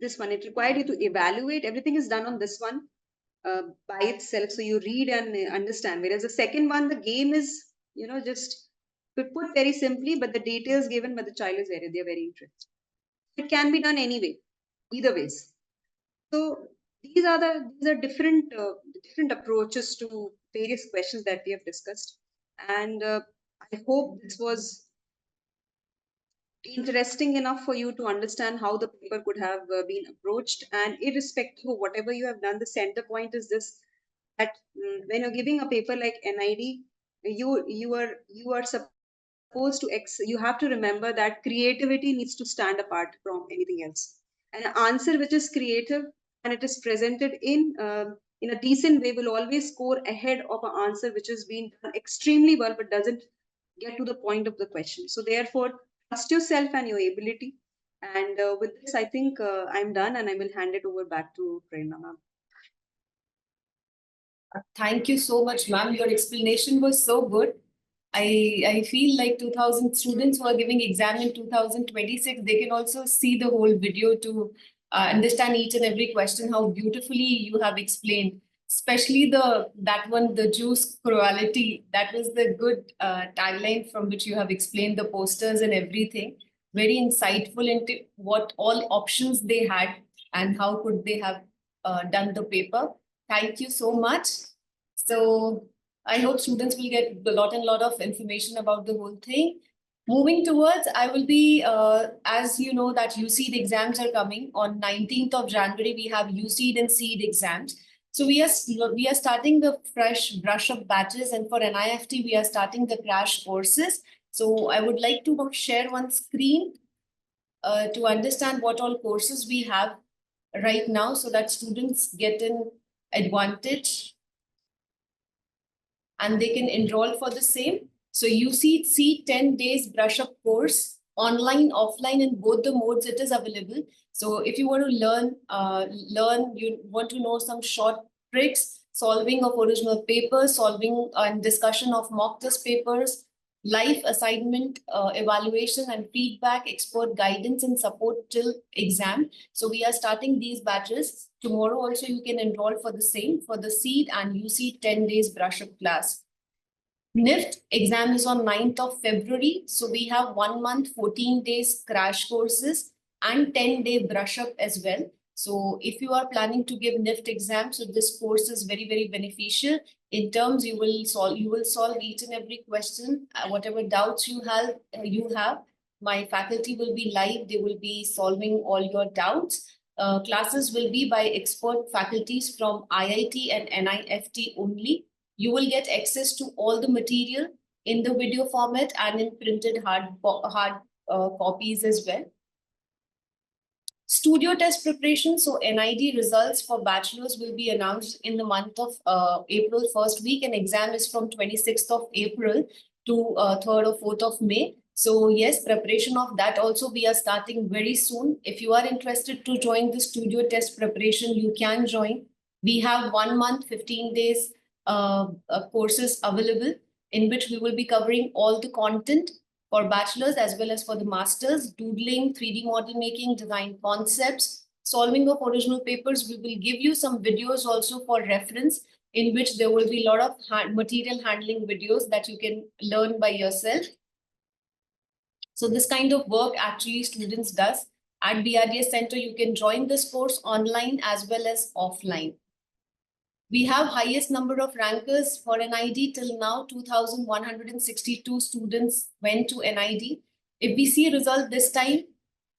This one, it required you to evaluate. Everything is done on this one by itself. So you read and understand. Whereas the second one, the game is, just put very simply, but the details given by the child is they're very interesting. It can be done anyway, either ways. So these are different approaches to various questions that we have discussed, and I hope this was interesting enough for you to understand how the paper could have been approached. And irrespective of whatever you have done, the center point is this: that when you're giving a paper like NID, you are supposed to you have to remember that creativity needs to stand apart from anything else. An answer which is creative and it is presented in a decent way will always score ahead of an answer which has been done extremely well but doesn't get to the point of the question. So therefore, trust yourself and your ability. And with this, I think I'm done, and I will hand it over back to Prerna ma'am. Thank you so much, ma'am. Your explanation was so good. I feel like 2000 students who are giving exam in 2026, they can also see the whole video to understand each and every question, how beautifully you have explained. Especially the juice cruelty, that was the good tagline from which you have explained the posters and everything. Very insightful into what all options they had and how could they have done the paper. Thank you so much. So I hope students will get a lot of information about the whole thing. Moving towards, I will be, as you know, that UCEED exams are coming on 19th of January. We have UCEED and SEED exams. So we are starting the fresh brush up batches, and for NIFT, we are starting the crash courses. So I would like to share one screen to understand what all courses we have right now, so that students get an advantage and they can enroll for the same. So UCEED 10 days brush up course, online, offline, in both the modes it is available. So if you want to learn, you want to know some short tricks, solving of original papers, solving and discussion of mock test papers, life assignment, evaluation and feedback, expert guidance and support till exam. So we are starting these batches. Tomorrow also you can enroll for the same, for the SEED and UCEED 10 days brush up class. NIFT exam is on 9th of February. So we have 1 month, 14 days crash courses and 10-day brush up as well. So if you are planning to give NIFT exam, so this course is very, very beneficial. In terms, you will solve each and every question, whatever doubts you have. My faculty will be live. They will be solving all your doubts. Classes will be by expert faculties from IIT and NIFT only. You will get access to all the material in the video format and in printed hard copies as well. Studio test preparation. So NID results for bachelors will be announced in the month of April first week, and exam is from 26th of April to 3rd or 4th of May. So yes, preparation of that also we are starting very soon. If you are interested to join the studio test preparation, you can join. We have 1 month, 15 days courses available, in which we will be covering all the content for bachelors as well as for the masters: doodling, 3D model making, design concepts, solving of original papers. We will give you some videos also for reference, in which there will be a lot of material handling videos that you can learn by yourself. So this kind of work actually students does at BRDS Center. You can join this course online as well as offline. We have highest number of rankers for NID till now. 2,162 students went to NID. If we see result this time,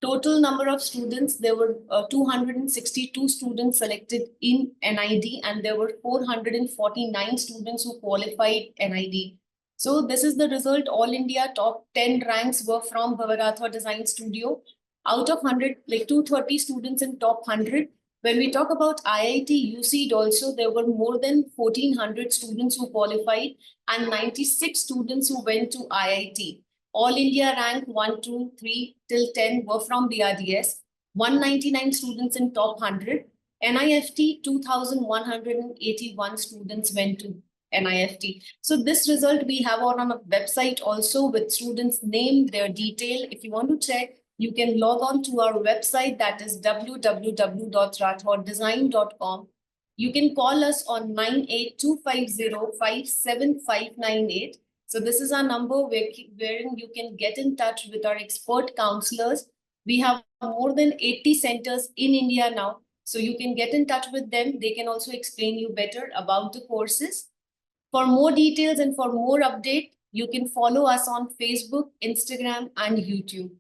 total number of students, there were 262 students selected in NID, and there were 449 students who qualified NID. So this is the result. All India top 10 ranks were from Bhavaratha Design Studio. Out of 100, like 230 students in top 100. When we talk about IIT, UCEED also, there were more than 1,400 students who qualified and 96 students who went to IIT. All India rank 1, 2, 3 till 10 were from BRDS. 199 students in top 100. NIFT, 2,181 students went to NIFT. So this result we have on a website also with students' name, their detail. If you want to check, you can log on to our website, that is www.rathoddesign.com. You can call us on 98250 So this is our number wherein you can get in touch with our expert counselors. We have more than 80 centers in India now. So you can get in touch with them. They can also explain you better about the courses. For more details and for more update, you can follow us on Facebook, Instagram, and YouTube.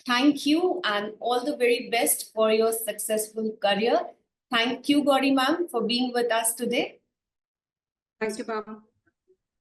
Thank you and all the very best for your successful career. Thank you, Gauri ma'am, for being with us today. Thank you, ma'am.